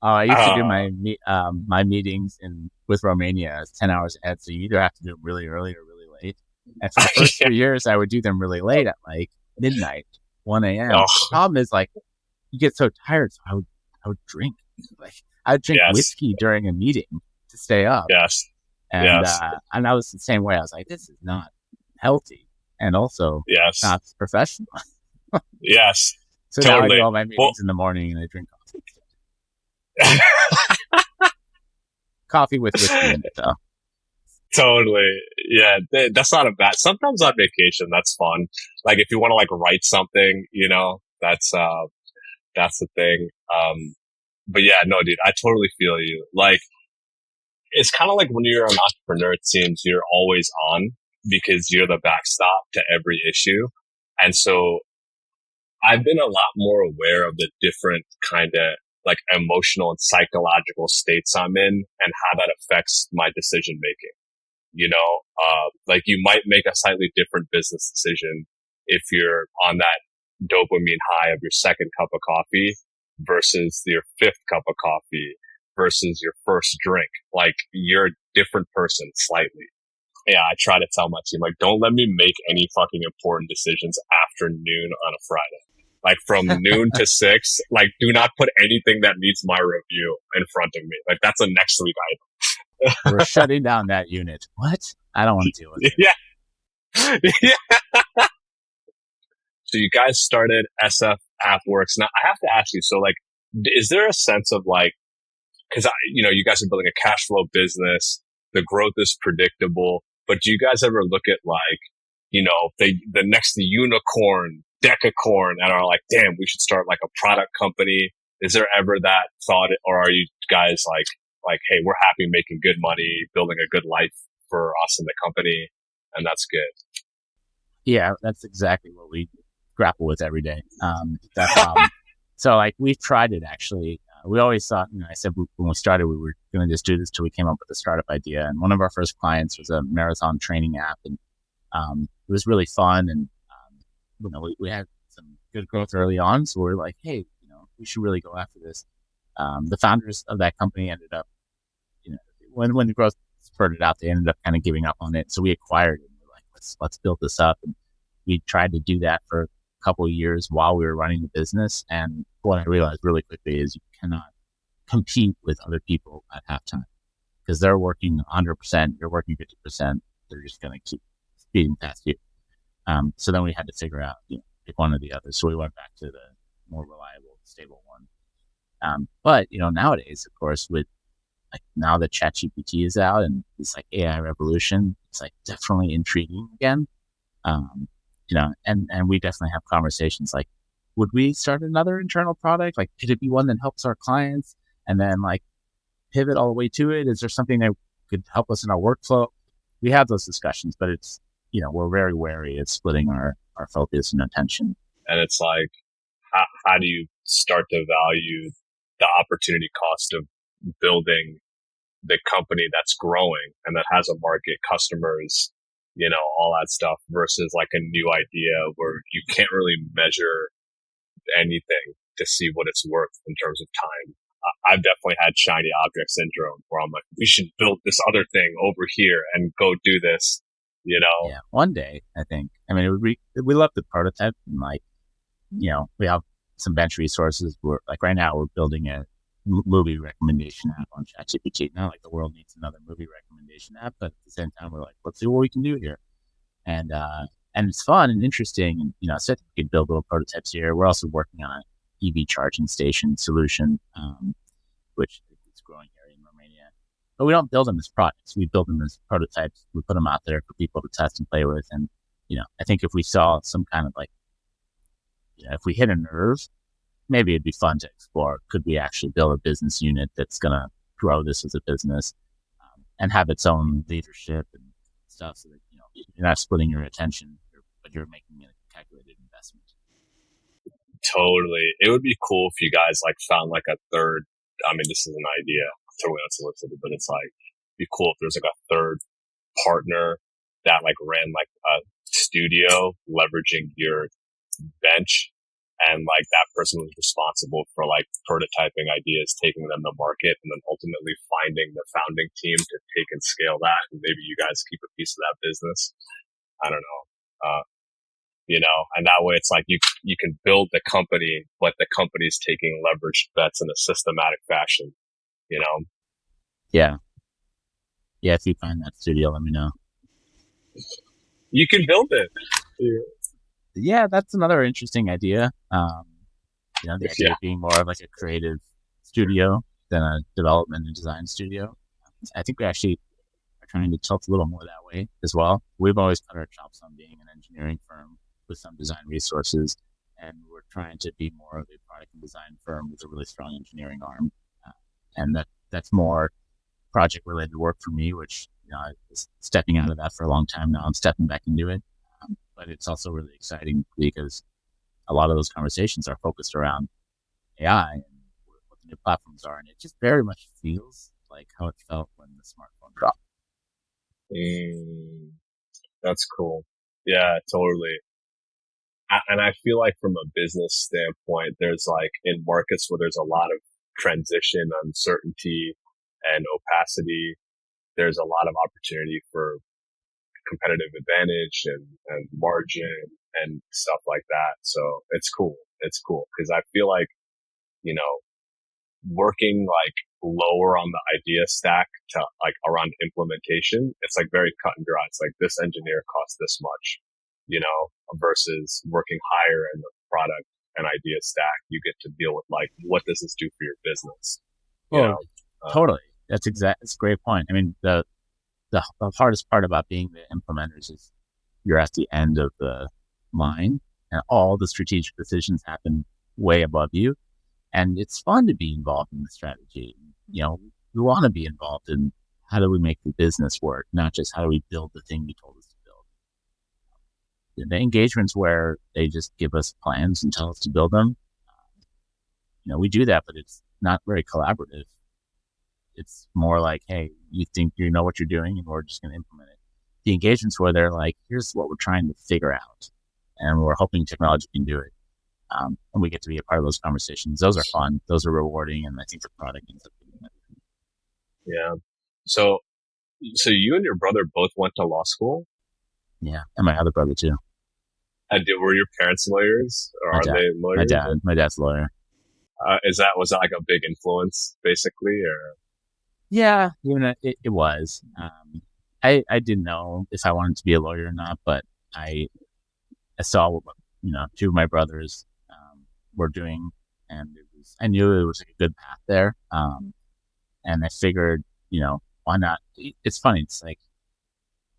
I used to do my meetings with Romania as 10 hours ahead, so you either have to do them really early or really late. And for the first 3 years, I would do them really late at like midnight, 1 a.m. Oh. The problem is like you get so tired, so I would drink. Like I'd drink whiskey during a meeting to stay up. Yes. And I was the same way. I was like, this is not healthy, and also not professional. Yes. So now I do all my meetings in the morning, and I drink coffee. Coffee with whiskey in it, though. Totally. Yeah, that's not a bad. Sometimes on vacation, that's fun. Like if you want to like write something, that's the thing. But yeah, no, dude, I totally feel you. Like it's kind of like when you're an entrepreneur, it seems you're always on because you're the backstop to every issue. And so I've been a lot more aware of the different kind of like emotional and psychological states I'm in and how that affects my decision making. Like you might make a slightly different business decision if you're on that dopamine high of your second cup of coffee versus your fifth cup of coffee versus your first drink. Like you're a different person slightly. Yeah, I try to tell my team, like, don't let me make any fucking important decisions after noon on a Friday. Like from noon to 6, like do not put anything that needs my review in front of me. Like that's a next week item. We're shutting down that unit. What? I don't want to deal with it. Yeah. Yeah. So you guys started SF AppWorks. Now I have to ask you, so like, is there a sense of like, cause you guys are building a cash flow business. The growth is predictable, but do you guys ever look at like, the next unicorn, decacorn and are like, damn, we should start like a product company? Is there ever that thought, or are you guys like, hey, we're happy making good money, building a good life for us and the company, and that's good? Yeah, that's exactly what we grapple with every day. That problem. So like we've tried it actually. We always thought, I said when we started, we were going to just do this till we came up with a startup idea. And one of our first clients was a marathon training app, and it was really fun. And we had some good growth early on, so we're like, hey, we should really go after this. The founders of that company ended up, when the growth spurted out, they ended up kind of giving up on it. So we acquired it. And we're like, let's build this up. And we tried to do that for a couple of years while we were running the business. And what I realized really quickly is you cannot compete with other people at halftime because they're working 100%, you're working 50%. They're just going to keep speeding past you. So then we had to figure out, pick one or the other. So we went back to the more reliable, stable one. But nowadays, of course, with like now that ChatGPT is out and it's like AI revolution, it's like definitely intriguing again. And we definitely have conversations like, would we start another internal product? Like, could it be one that helps our clients and then like pivot all the way to it? Is there something that could help us in our workflow? We have those discussions, but it's, we're very wary of splitting our focus and attention. And it's like, how do you start to value the opportunity cost of building the company that's growing and that has a market, customers, all that stuff versus like a new idea where you can't really measure anything to see what it's worth in terms of time. I've definitely had shiny object syndrome where I'm like, we should build this other thing over here and go do this, Yeah, one day, I think. I mean, we love the prototype and like, we have some bench resources. We're like right now we're building a movie recommendation app on ChatGPT. Not like the world needs another movie recommendation app, but at the same time, we're like, let's see what we can do here. And it's fun and interesting. And, so I think we could build little prototypes here. We're also working on an EV charging station solution, which is growing here in Romania. But we don't build them as products. We build them as prototypes. We put them out there for people to test and play with. And, I think if we saw some kind of like, if we hit a nerve, maybe it'd be fun to explore. Could we actually build a business unit that's going to grow this as a business and have its own leadership and stuff so that, you're not splitting your attention, but you're making a calculated investment. Totally. It would be cool if you guys like found like a third, this is an idea, totally unsolicited, but it's like, it'd be cool if there's like a third partner that like ran like a studio leveraging your bench. And like that person was responsible for like prototyping ideas, taking them to market, and then ultimately finding the founding team to take and scale that. And maybe you guys keep a piece of that business. I don't know. And that way it's like you can build the company, but the company's taking leveraged bets in a systematic fashion, Yeah. Yeah. If you find that studio, let me know. You can build it. Yeah, that's another interesting idea. The idea of being more of like a creative studio than a development and design studio. I think we actually are trying to tilt a little more that way as well. We've always put our chops on being an engineering firm with some design resources, and we're trying to be more of a product and design firm with a really strong engineering arm. And that's more project related work for me, which I was stepping out of that for a long time now. I'm stepping back into it. But it's also really exciting because a lot of those conversations are focused around AI and what the new platforms are. And it just very much feels like how it felt when the smartphone dropped. That's cool. Yeah, totally. And I feel like from a business standpoint, there's like in markets where there's a lot of transition, uncertainty, and opacity, there's a lot of opportunity for competitive advantage and margin and stuff like that. So it's cool. It's cool because I feel like, working like lower on the idea stack to like around implementation. It's like very cut and dry. It's like this engineer costs this much, you know, versus working higher in the product and idea stack. You get to deal with like, what does this do for your business? Totally. That's a great point. I mean, the hardest part about being the implementers is you're at the end of the line and all the strategic decisions happen way above you. And it's fun to be involved in the strategy. You know, we want to be involved in how do we make the business work, not just how do we build the thing you told us to build. The engagements where they just give us plans and tell us to build them, you know, we do that, but it's not very collaborative. It's more like, hey, you think you know what you're doing and we're just going to implement it. The engagements where they're like, here's what we're trying to figure out and we're hoping technology can do it. And we get to be a part of those conversations. Those are fun. Those are rewarding. And I think the product ends up being better. Yeah. So you and your brother both went to law school? Yeah. And my other brother too. And were your parents lawyers or are they lawyers? My dad's a lawyer. Was that like a big influence basically or? Yeah, even it was. I didn't know if I wanted to be a lawyer or not, but I saw what, you know, two of my brothers were doing, and I knew it was a good path there. And I figured, you know, why not? It's funny. It's like,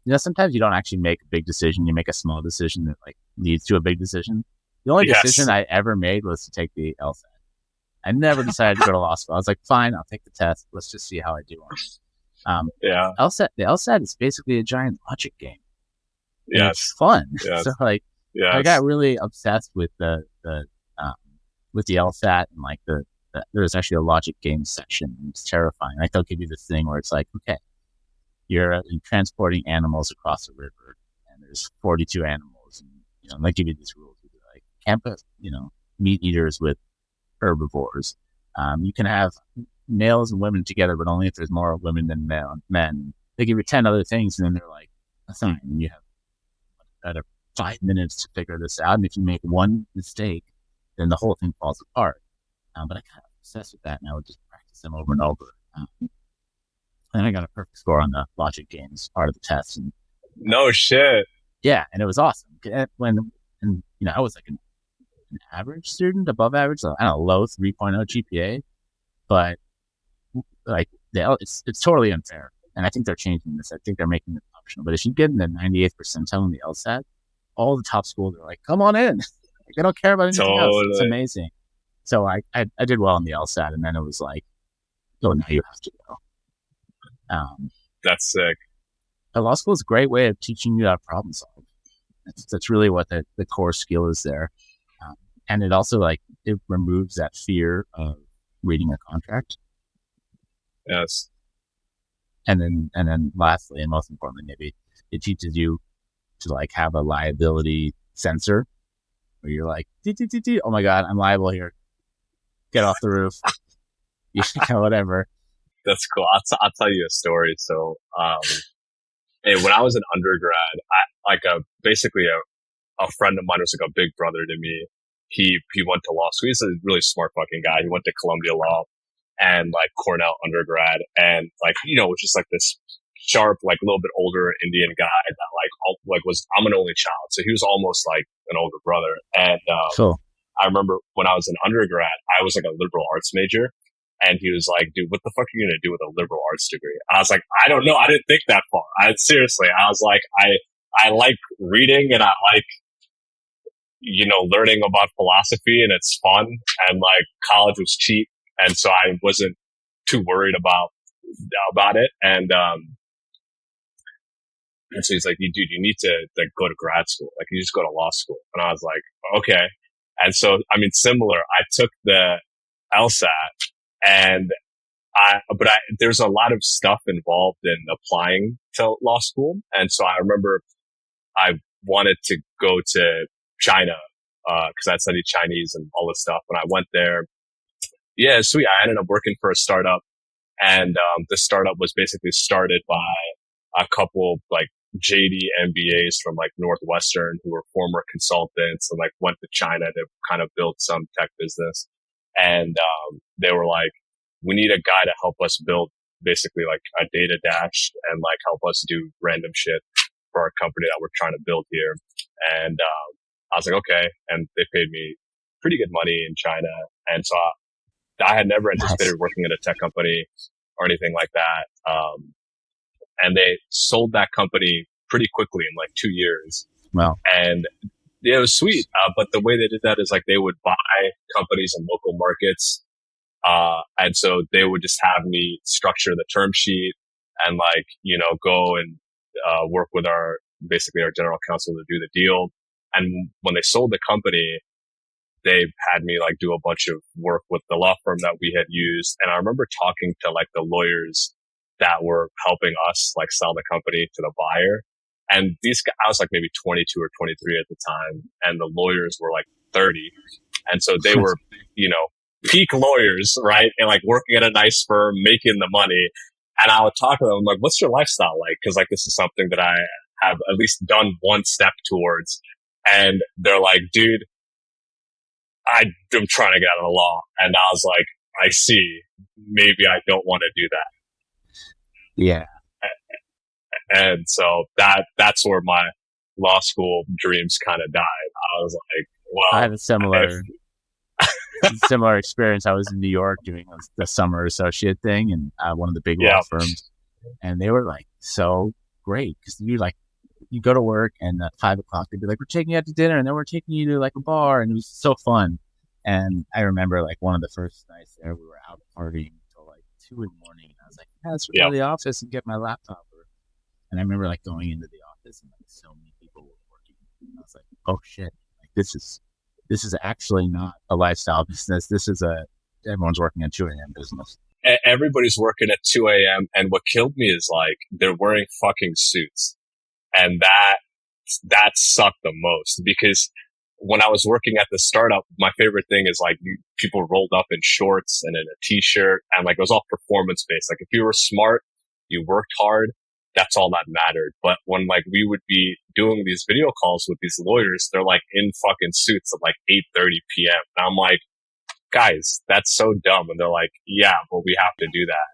you know, sometimes you don't actually make a big decision. You make a small decision that like leads to a big decision. The only decision I ever made was to take the LSAT. I never decided to go to law school. I was like, fine, I'll take the test. Let's just see how I do on it. The LSAT is basically a giant logic game. Yes. It's fun. Yes. So like, I got really obsessed with the LSAT and like there's actually a logic game section. It's terrifying. Like they'll give you this thing where it's like, okay, you're transporting animals across a river and there's 42 animals and, you know, they give you these rules. Like, can't put, you know, meat eaters with herbivores. You can have males and women together, but only if there's more women than men. They give you 10 other things, and then they're like, "Fine, you have 5 minutes to figure this out." And if you make one mistake, then the whole thing falls apart. But I kind of obsessed with that, and I would just practice them over and over. And I got a perfect score on the logic games part of the test. And, no shit. Yeah, and it was awesome. And you know, I was like an average student, above average, so I don't know, low 3.0 GPA, but like it's totally unfair. And I think they're changing this. I think they're making it optional. But if you get in the 98th percentile in the LSAT, all the top schools are like, come on in. Like, they don't care about anything else. It's amazing. So I did well in the LSAT, and then it was like, oh, now you have to go. That's sick. A law school is a great way of teaching you how to problem solve. That's really what the core skill is there. And it also it removes that fear of reading a contract. Yes. And then lastly, and most importantly, maybe it teaches you to have a liability sensor where you're like, oh my God, I'm liable here. Get off the roof. Whatever. That's cool. I'll tell you a story. So, when I was an undergrad, basically a friend of mine was like a big brother to me. He went to law school. He's a really smart fucking guy. He went to Columbia Law and Cornell undergrad, and was just this sharp, a little bit older Indian guy that I'm an only child, so he was almost like an older brother. And cool. I remember when I was an undergrad, I was a liberal arts major, and he was like, "Dude, what the fuck are you gonna do with a liberal arts degree?" I was like, "I don't know. I didn't think that far." Seriously, I was like, I like reading and I like learning about philosophy, and it's fun, and college was cheap, and so I wasn't too worried about it. And so he's like, "Dude, you need to go to grad school. You just go to law school." And I was like, "Okay." And so, similar. I took the LSAT, and there's a lot of stuff involved in applying to law school, and so I remember I wanted to go to China because I studied Chinese and all this stuff. When I went there, yeah, sweet. I ended up working for a startup, and the startup was basically started by a couple JD MBAs from Northwestern who were former consultants and went to China to kind of build some tech business. And they were like, we need a guy to help us build basically like a data dash and like help us do random shit for our company that we're trying to build here. And, I was like, okay. And they paid me pretty good money in China. And so I had never anticipated working at a tech company or anything like that. And they sold that company pretty quickly in like 2 years. Wow. And it was sweet. But the way they did that is like they would buy companies in local markets. And so they would just have me structure the term sheet and like, go and, work with basically our general counsel to do the deal. And when they sold the company, they had me like do a bunch of work with the law firm that we had used. And I remember talking to like the lawyers that were helping us like sell the company to the buyer. And these guys, I was like maybe 22 or 23 at the time. And the lawyers were like 30. And so they were, peak lawyers, right? And like working at a nice firm, making the money. And I would talk to them, I'm like, what's your lifestyle like? Cause like this is something that I have at least done one step towards. And they're like, dude, I'm trying to get out of the law. And I was like, I see. Maybe I don't want to do that. Yeah. And so that's where my law school dreams kind of died. I was like, well, I had a similar experience. I was in New York doing the summer associate thing and one of the big law firms. And they were like so great because you go to work and at 5 o'clock they'd be like, we're taking you out to dinner, and then we're taking you to like a bar, and it was so fun. And I remember like one of the first nights there, we were out partying until like 2 in the morning. And I was like, let's go to the office and get my laptop. And I remember like going into the office and like so many people were working. And I was like, oh shit, like this is actually not a lifestyle business. Everyone's working at 2 a.m. business. Everybody's working at 2 a.m. And what killed me is like they're wearing fucking suits. And that sucked the most because when I was working at the startup, my favorite thing is like people rolled up in shorts and in a t-shirt, and like it was all performance based. Like if you were smart, you worked hard, that's all that mattered. But when like we would be doing these video calls with these lawyers, they're like in fucking suits at like 8:30 p.m. And I'm like, guys, that's so dumb. And they're like, yeah, but we have to do that.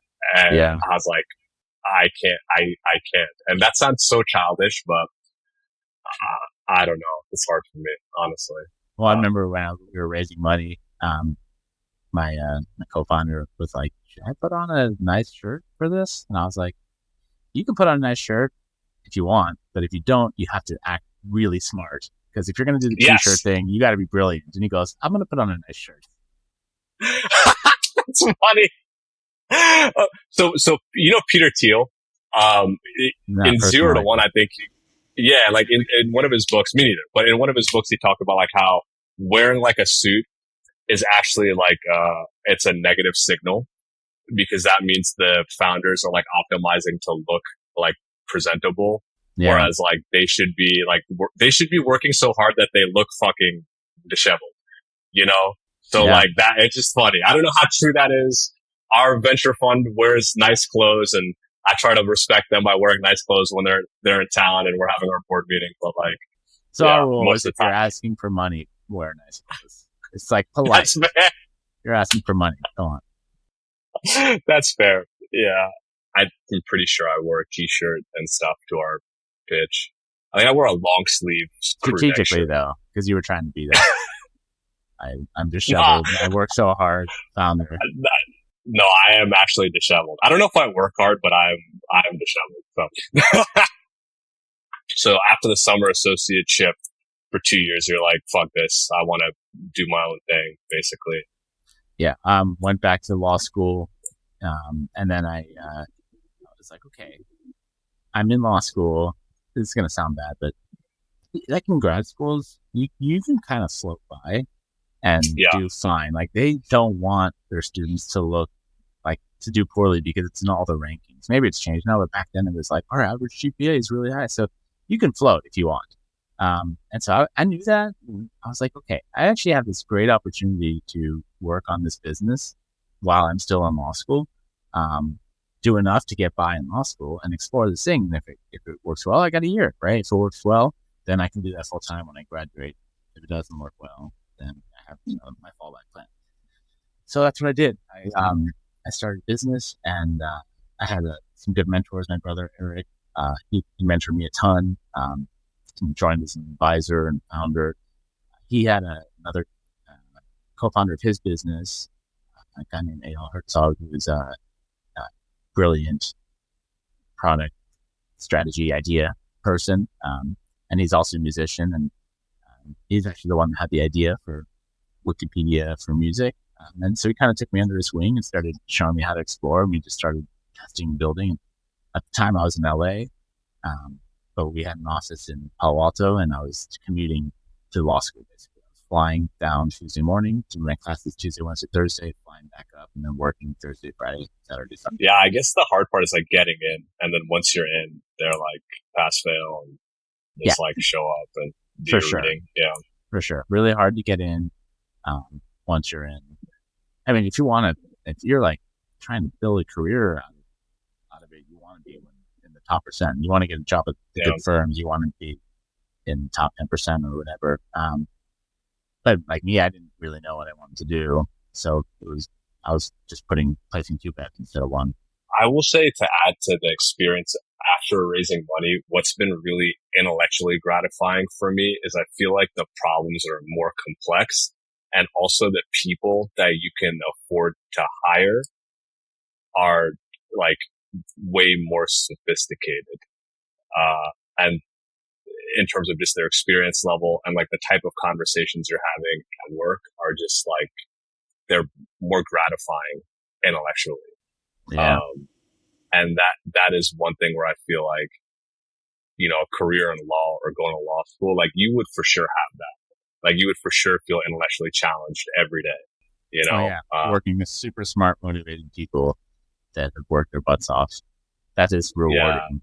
And I was like, I can't. And that sounds so childish, but I don't know. It's hard for me, honestly. Well, I remember when we were raising money, my co-founder was like, should I put on a nice shirt for this? And I was like, you can put on a nice shirt if you want, but if you don't, you have to act really smart. Because if you're going to do the t-shirt thing, you got to be brilliant. And he goes, I'm going to put on a nice shirt. That's funny. So Peter Thiel, in 0 to 1, I think, like in one of his books, me neither, but in one of his books, he talked about like how wearing like a suit is actually like, it's a negative signal because that means the founders are like optimizing to look like presentable. Yeah. Whereas like they should be working so hard that they look fucking disheveled, So like that, it's just funny. I don't know how true that is. Our venture fund wears nice clothes, and I try to respect them by wearing nice clothes when they're in town and we're having our board meeting. But like, so our rule is if you're asking for money, wear nice clothes. It's like polite. You're asking for money. Go on. That's fair. Yeah, I'm pretty sure I wore a t-shirt and stuff to our pitch. I think I wore a long sleeve. Strategically though, because you were trying to be there. I'm disheveled. I work so hard. Founder. No, I am actually disheveled. I don't know if I work hard, but I am disheveled. So after the summer associateship for 2 years, you're like, fuck this. I want to do my own thing, basically. Yeah. Went back to law school. And then I was like, okay, I'm in law school. This is going to sound bad, but like in grad schools, you can kind of float by and do fine. Like they don't want their students to look like to do poorly because it's in all the rankings. Maybe it's changed now, but back then it was like our average GPA is really high. So you can float if you want. And so I knew that. I was like, okay, I actually have this great opportunity to work on this business while I'm still in law school. Do enough to get by in law school and explore this thing. And if it works well, I got a year, right? If it works well, then I can do that full time when I graduate. If it doesn't work well, then I have my fallback plan. So that's what I did. I I started a business, and I had some good mentors. My brother Eric, he mentored me a ton. He joined as an advisor and founder. He had another co-founder of his business, a guy named Eyal Herzog, who was a brilliant product strategy idea person, and he's also a musician, and he's actually the one that had the idea for Wikipedia for music. And so he kind of took me under his wing and started showing me how to explore. We just started testing and building. At the time, I was in LA, but we had an office in Palo Alto, and I was commuting to law school, basically. I was flying down Tuesday morning, doing my classes Tuesday, Wednesday, Thursday, flying back up, and then working Thursday, Friday, Saturday, Sunday. Yeah, I guess the hard part is like getting in, and then once you're in, they're like pass fail, and just like show up and do your reading. Yeah, for sure. Really hard to get in once you're in. I mean, if you're like trying to build a career out of it, you want to be in the top percent. You want to get a job at good firms. You want to be in the top 10% or whatever. But like me, I didn't really know what I wanted to do. So I was just placing 2 bets instead of 1. I will say, to add to the experience after raising money, what's been really intellectually gratifying for me is I feel like the problems are more complex, and also the people that you can afford to hire are like way more sophisticated. And in terms of just their experience level, and like the type of conversations you're having at work are just like, they're more gratifying intellectually. Yeah. And that is one thing where I feel like, you know, a career in law or going to law school, like you would for sure have that. Like you would for sure feel intellectually challenged every day, you know? Working with super smart, motivated people that have worked their butts off. That is rewarding.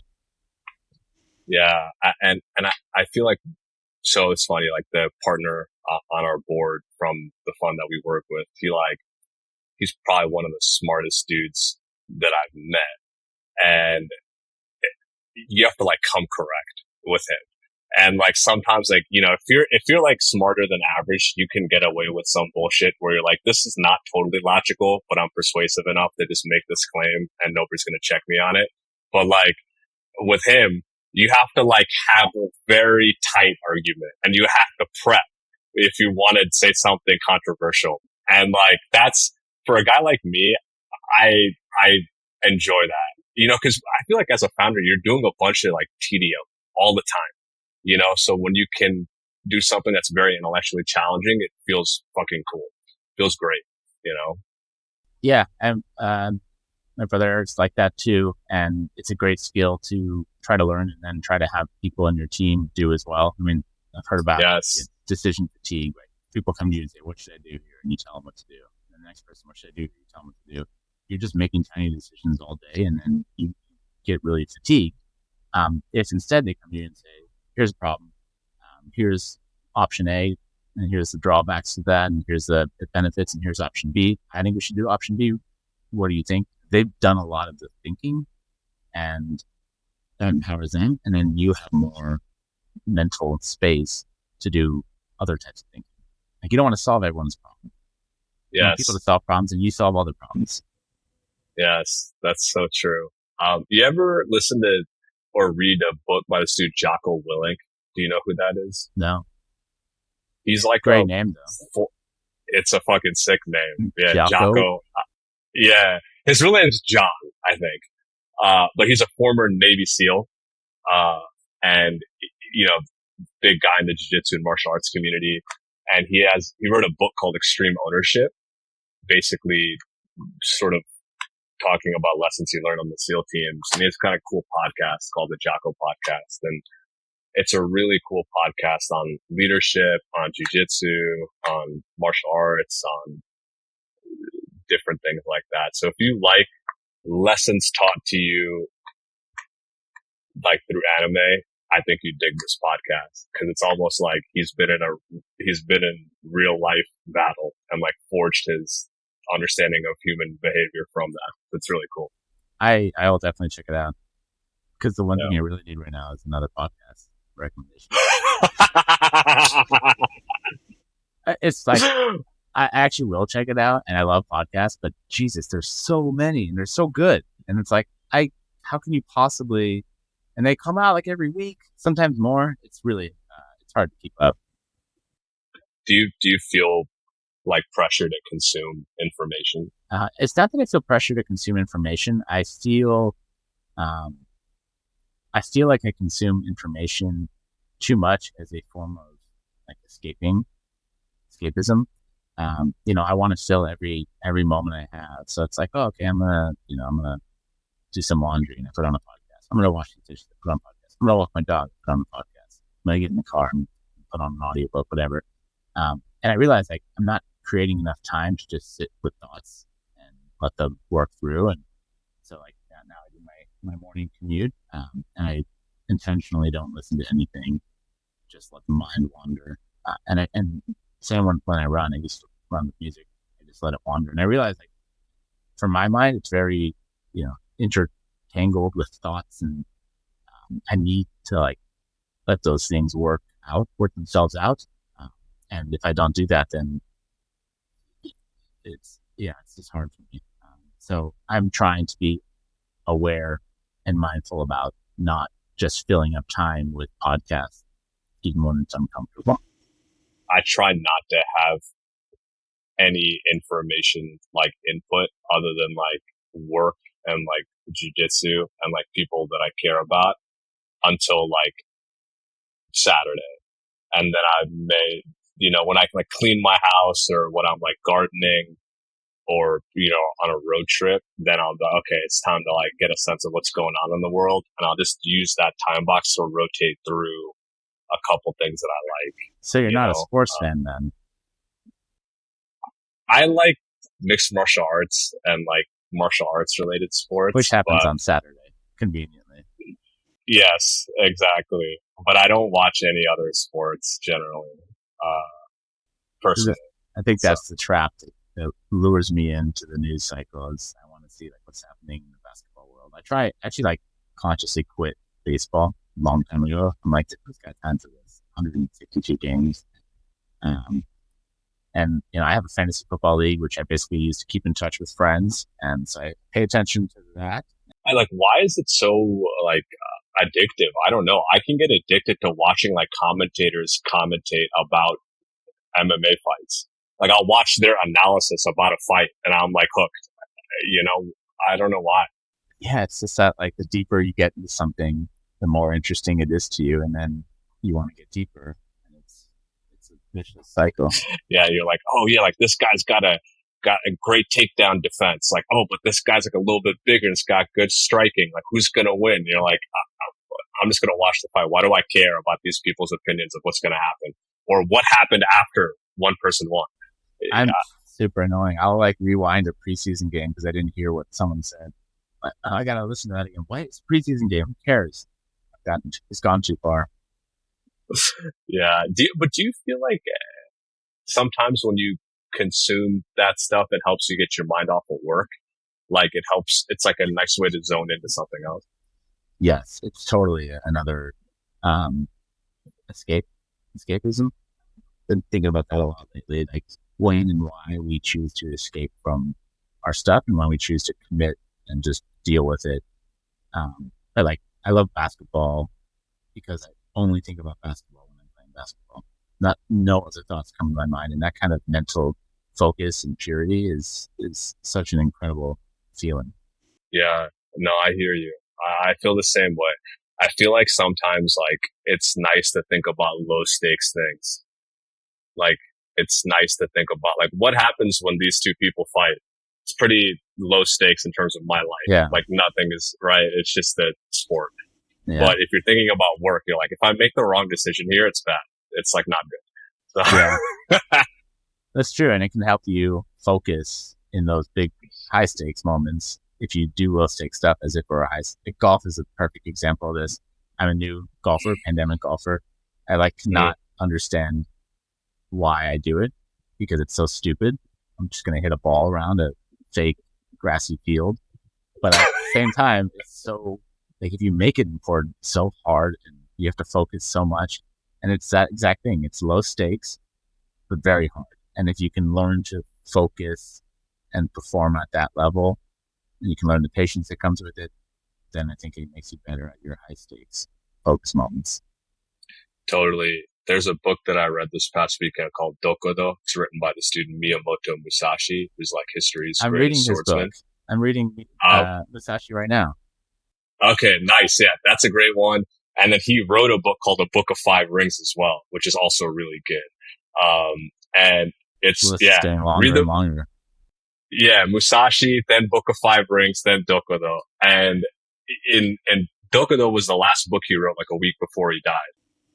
Yeah. And I feel like, so it's funny, like the partner on our board from the fund that we work with, he's probably one of the smartest dudes that I've met. And you have to like come correct with him. And like sometimes, like, you know, if you're like smarter than average, you can get away with some bullshit where you're like, this is not totally logical, but I'm persuasive enough to just make this claim and nobody's going to check me on it. But like with him, you have to like have a very tight argument, and you have to prep if you want to say something controversial. And like that's, for a guy like me, I enjoy that, you know, because I feel like as a founder, you're doing a bunch of like TDO all the time. You know, so when you can do something that's very intellectually challenging, it feels fucking cool. It feels great, you know? Yeah. And my brother Eric's like that too. And it's a great skill to try to learn and then try to have people in your team do as well. I mean, I've heard about decision fatigue. Right? People come to you and say, what should I do here? And you tell them what to do. And the next person, what should I do? You tell them what to do. You're just making tiny decisions all day, and then you get really fatigued. If instead they come to you and say, here's a problem, here's option A, and here's the drawbacks to that, and here's the benefits, and here's option B. I think we should do option B. What do you think? They've done a lot of the thinking, and that empowers them, and then you have more mental space to do other types of thinking. Like, you don't want to solve everyone's problem. You want people to solve problems, and you solve other problems. Yes, that's so true. You ever listen to or read a book by this dude, Jocko Willink? Do you know who that is? No. He's like great name though. It's a fucking sick name. Yeah, Jocko. Yeah, his real name is John, I think. But he's a former Navy SEAL, and you know, big guy in the Jiu-Jitsu and martial arts community. And he wrote a book called Extreme Ownership, basically sort of talking about lessons he learned on the SEAL teams. And he has kind of cool podcast called the Jocko Podcast. And it's a really cool podcast on leadership, on jiu-jitsu, on martial arts, on different things like that. So if you like lessons taught to you like through anime, I think you dig this podcast, because it's almost like he's been in real life battle and like forged his understanding of human behavior from that. It's really cool. I'll definitely check it out, because the one thing I really need right now is another podcast recommendation. It's like I actually will check it out, and I love podcasts, but Jesus, there's so many and they're so good. And it's like, how can you possibly, and they come out like every week, sometimes more. It's really, it's hard to keep up. Do you feel like pressure to consume information? It's not that I feel pressure to consume information. I feel like I consume information too much as a form of like escapism. I want to fill every moment I have. So it's like, oh, okay, I'm gonna do some laundry and I put on a podcast. I'm gonna wash the dishes, put on a podcast. I'm gonna walk my dog, put on a podcast. I'm gonna get in the car and put on an audiobook, whatever. And I realized like I'm not creating enough time to just sit with thoughts and let them work through. And so like now I do my morning commute, and I intentionally don't listen to anything, just let the mind wander. And same when I run, I used to run with music. I just let it wander. And I realized like for my mind, it's very, intertangled with thoughts, and I need to like let those things work themselves out. And if I don't do that, then it's just hard for me. So I'm trying to be aware and mindful about not just filling up time with podcasts, even when it's uncomfortable. I try not to have any information like input other than like work and like jiu-jitsu and like people that I care about until like Saturday. And then I may, when I like clean my house or when I'm like gardening or, on a road trip, then I'll go, okay, it's time to like get a sense of what's going on in the world. And I'll just use that time box to rotate through a couple things that I like. So you're not a sports fan then? I like mixed martial arts and like martial arts related sports. Which happens on Saturday, conveniently. Yes, exactly. But I don't watch any other sports generally, personally. I think that's the trap that lures me into the news cycle is I want to see like what's happening in the basketball world. I actually like consciously quit baseball a long time ago. I'm like, this got time for this. 162 games. And, I have a fantasy football league, which I basically use to keep in touch with friends. And so I pay attention to that. I like, why is it so like addictive? I don't know. I can get addicted to watching like commentators commentate about MMA fights. Like I'll watch their analysis about a fight and I'm like hooked, I don't know why. Yeah. It's just that like the deeper you get into something, the more interesting it is to you. And then you want to get deeper. It's a vicious cycle. Yeah. You're like, oh yeah, like this guy's got a great takedown defense. Like, oh, but this guy's like a little bit bigger and it's got good striking. Like who's going to win? You're like, I'm just going to watch the fight. Why do I care about these people's opinions of what's going to happen or what happened after one person won? I'm super annoying. I'll like rewind a preseason game because I didn't hear what someone said. But I got to listen to that again. Wait, it's a preseason game. Who cares? It's gone too far. Yeah. Do you feel like sometimes when you consume that stuff, it helps you get your mind off of work? Like it's like a nice way to zone into something else. Yes, it's totally another escapism. Been thinking about that a lot lately, like when and why we choose to escape from our stuff and when we choose to commit and just deal with it. I love basketball because I only think about basketball when I'm playing basketball. No other thoughts come to my mind, and that kind of mental focus and purity is such an incredible feeling. Yeah, no, I hear you. I feel the same way. I feel like sometimes like it's nice to think about low stakes things. Like it's nice to think about like what happens when these two people fight. It's pretty low stakes in terms of my life. Yeah. Like nothing is right. It's just a sport. Yeah. But if you're thinking about work, you're like, if I make the wrong decision here, it's bad. It's like not good. So. Yeah. That's true. And it can help you focus in those big high stakes moments. If you do low stakes stuff as if we're golf is a perfect example of this. I'm a new golfer, pandemic golfer. I like to not understand why I do it because it's so stupid. I'm just going to hit a ball around a fake grassy field. But at the same time, it's so like if you make it important, so hard and you have to focus so much. And it's that exact thing. It's low stakes, but very hard. And if you can learn to focus and perform at that level, and you can learn the patience that comes with it, then I think it makes you better at your high stakes focus moments. Totally. There's a book that I read this past weekend called Dokudo. It's written by the student Miyamoto Musashi, who's like history's greatest swordsman. I'm reading Musashi right now. Okay, nice. Yeah, that's a great one. And then he wrote a book called The Book of Five Rings as well, which is also really good. And it's, getting longer and longer. Yeah, Musashi, then Book of Five Rings, then Dokudo. And Dokudo was the last book he wrote like a week before he died.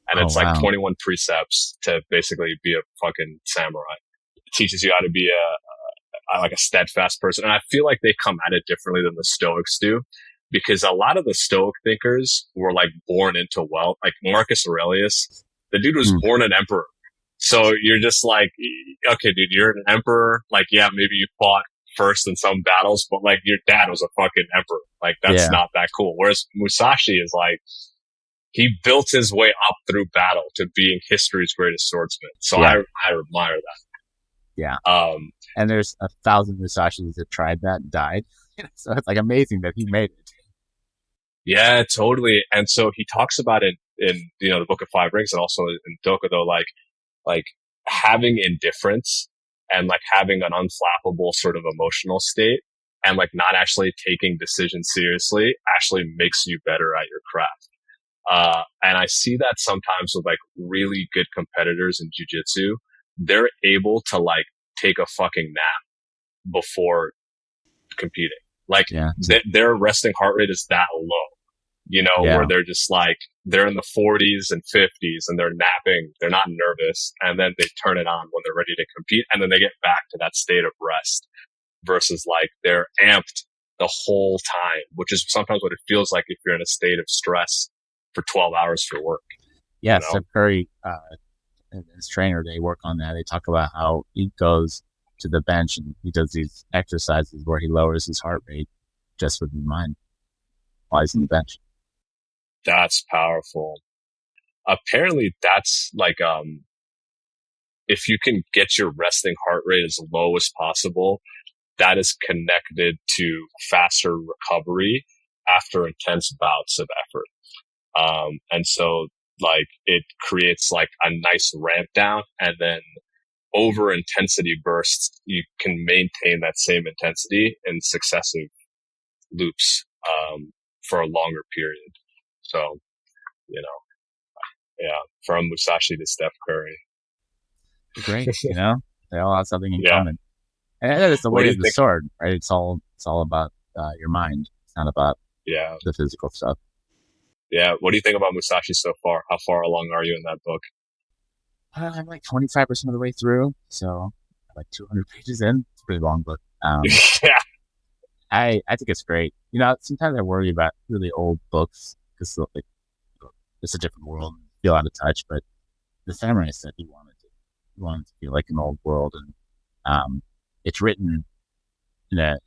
And it's like 21 precepts to basically be a fucking samurai. It teaches you how to be a steadfast person. And I feel like they come at it differently than the Stoics do, because a lot of the Stoic thinkers were like born into wealth. Like Marcus Aurelius, the dude was born an emperor. So you're just like, okay, dude, you're an emperor. Like, yeah, maybe you fought first in some battles, but like your dad was a fucking emperor. Like that's not that cool. Whereas Musashi is like, he built his way up through battle to being history's greatest swordsman. So I admire that. Yeah. And there's 1,000 Musashis that tried that and died. So it's like amazing that he made it. Yeah, totally. And so he talks about it in the Book of Five Rings and also in Dokudo, like having indifference and like having an unflappable sort of emotional state and like not actually taking decisions seriously actually makes you better at your craft. And I see that sometimes with like really good competitors in jiu-jitsu, they're able to like take a fucking nap before competing. Like their resting heart rate is that low, where they're just like, they're in the 40s and 50s and they're napping. They're not nervous. And then they turn it on when they're ready to compete. And then they get back to that state of rest versus like they're amped the whole time, which is sometimes what it feels like if you're in a state of stress for 12 hours for work. Yeah, Steph Curry and his trainer, they work on that. They talk about how he goes to the bench and he does these exercises where he lowers his heart rate just with his mind while he's on the bench. That's powerful. Apparently that's like, if you can get your resting heart rate as low as possible, that is connected to faster recovery after intense bouts of effort. And so like it creates like a nice ramp down, and then over intensity bursts, you can maintain that same intensity in successive loops, for a longer period. So, from Musashi to Steph Curry. Great. They all have something in common. And that is the way of the sword, right? It's all about your mind. It's not about the physical stuff. Yeah. What do you think about Musashi so far? How far along are you in that book? I'm like 25% of the way through. So like 200 pages in. It's a pretty long book. Yeah. I think it's great. Sometimes I worry about really old books because like, it's a different world, feel out of touch. But the samurai said he wanted to feel like an old world, and it's written in a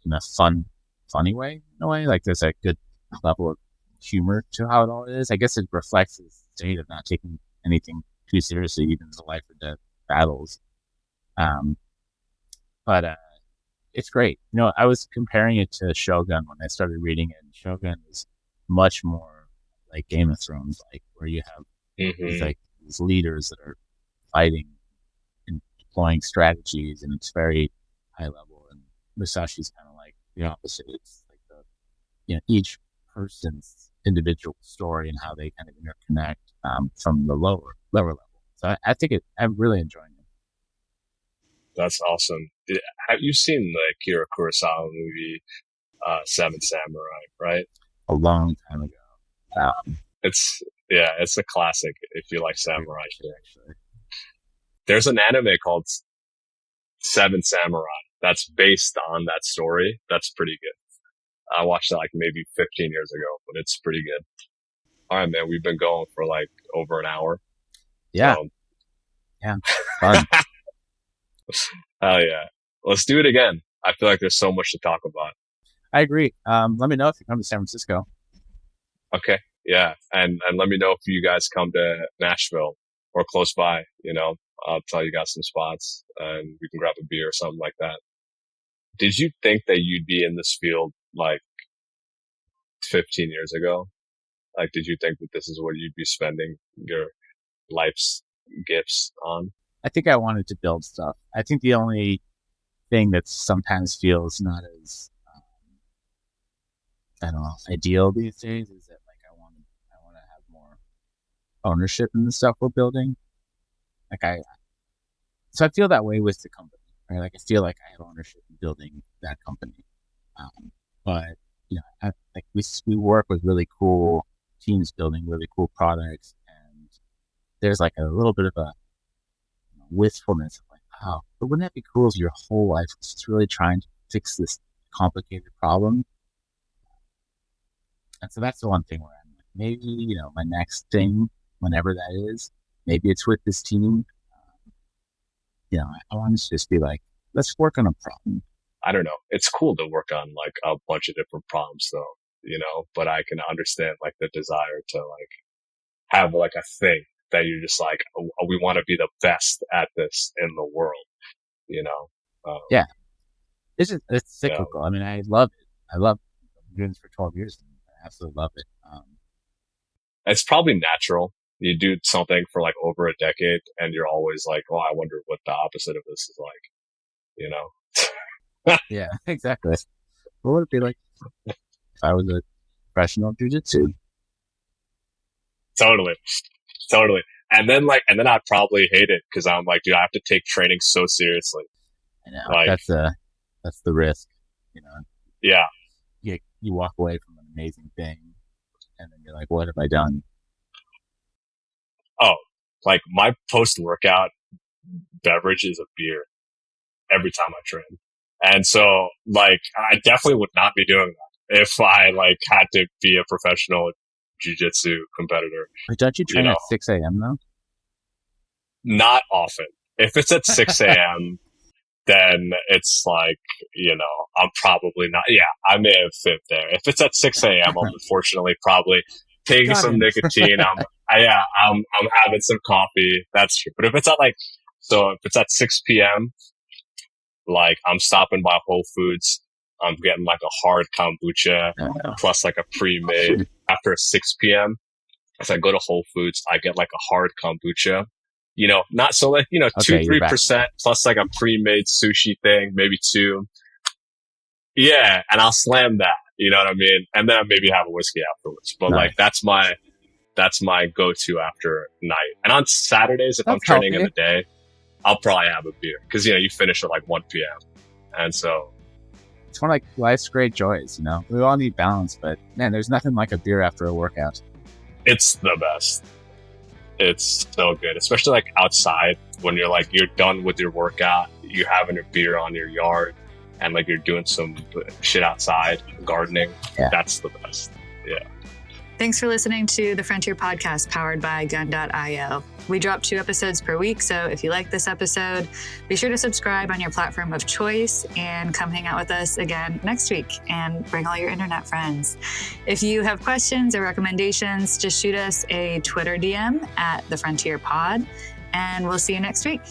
funny way. In a way, like there's a good level of humor to how it all is. I guess it reflects his state of not taking anything too seriously, even the life or death battles. But it's great. I was comparing it to Shogun when I started reading it. And Shogun is much more like Game of Thrones, like where you have these leaders that are fighting and deploying strategies, and it's very high level. And Musashi's kind of like the opposite. It's like each person's individual story and how they kind of interconnect from the lower level. So I think I'm really enjoying it. That's awesome. Have you seen the Akira Kurosawa movie, Seven Samurai, right? A long time ago. It's a classic if you like samurai shit. Actually, there's an anime called Seven Samurai that's based on that story. That's pretty good. I watched it like maybe 15 years ago, but it's pretty good. All right, man. We've been going for like over an hour. Yeah. So. Yeah. Fun. Hell yeah. Let's do it again. I feel like there's so much to talk about. I agree. Let me know if you come to San Francisco. Okay. Yeah. And let me know if you guys come to Nashville. or close by, I'll tell you guys some spots and we can grab a beer or something like that. Did you think that you'd be in this field like 15 years ago? Like, did you think that this is what you'd be spending your life's gifts on? I think I wanted to build stuff. I think the only thing that sometimes feels not as, I don't know, ideal these days is that like I want to have more ownership in the stuff we're building. So I feel that way with the company, right? Like I feel like I have ownership in building that company. But we work with really cool teams building really cool products, and there's like a little bit of a wistfulness of like, oh, but wouldn't that be cool if your whole life was just really trying to fix this complicated problem? And so that's the one thing where I'm like, maybe, my next thing, whenever that is, maybe it's with this team. I want to just be like, let's work on a problem. I don't know. It's cool to work on like a bunch of different problems though, but I can understand like the desire to like have like a thing that you're just like, oh, we want to be the best at this in the world, Yeah. It's cyclical. I mean, I love it. I've been doing this for 12 years. And I absolutely love it. It's probably natural. You do something for like over a decade and you're always like, oh, I wonder what the opposite of this is like, Yeah, exactly. What would it be like if I was a professional Jiu-Jitsu? Totally. And then I'd probably hate it because I'm like, dude, I have to take training so seriously. I know. Like, that's the risk, Yeah. You walk away from an amazing thing and then you're like, what have I done? Oh, like my post-workout beverage is a beer every time I train. And so like, I definitely would not be doing that if I like had to be a professional jiu-jitsu competitor. But don't you train at 6 a.m. though? Not often. If it's at 6 a.m., then it's like, I'm probably not. Yeah, I may have fit there. If it's at 6 a.m., I'm unfortunately probably taking some nicotine. I'm having some coffee. That's true. But if it's at 6 p.m., like I'm stopping by Whole Foods, I'm getting like a hard kombucha plus like a pre-made after 6 p.m. If I go to Whole Foods, I get like a hard kombucha, not so like, 2-3% plus like a pre-made sushi thing, maybe 2. Yeah. And I'll slam that, you know what I mean? And then maybe have a whiskey afterwards. But like, that's my go-to after night. And on Saturdays, if I'm training in the day, I'll probably have a beer because, you finish at like 1 p.m. And so it's one of like life's great joys, we all need balance, but man, there's nothing like a beer after a workout. It's the best. It's so good, especially like outside when you're done with your workout, you're having a beer on your yard and like you're doing some shit outside, gardening. Yeah. That's the best. Yeah. Thanks for listening to the Frontier Podcast powered by Gun.io. We drop 2 episodes per week, so if you like this episode, be sure to subscribe on your platform of choice and come hang out with us again next week and bring all your internet friends. If you have questions or recommendations, just shoot us a Twitter DM at The Frontier Pod, and we'll see you next week.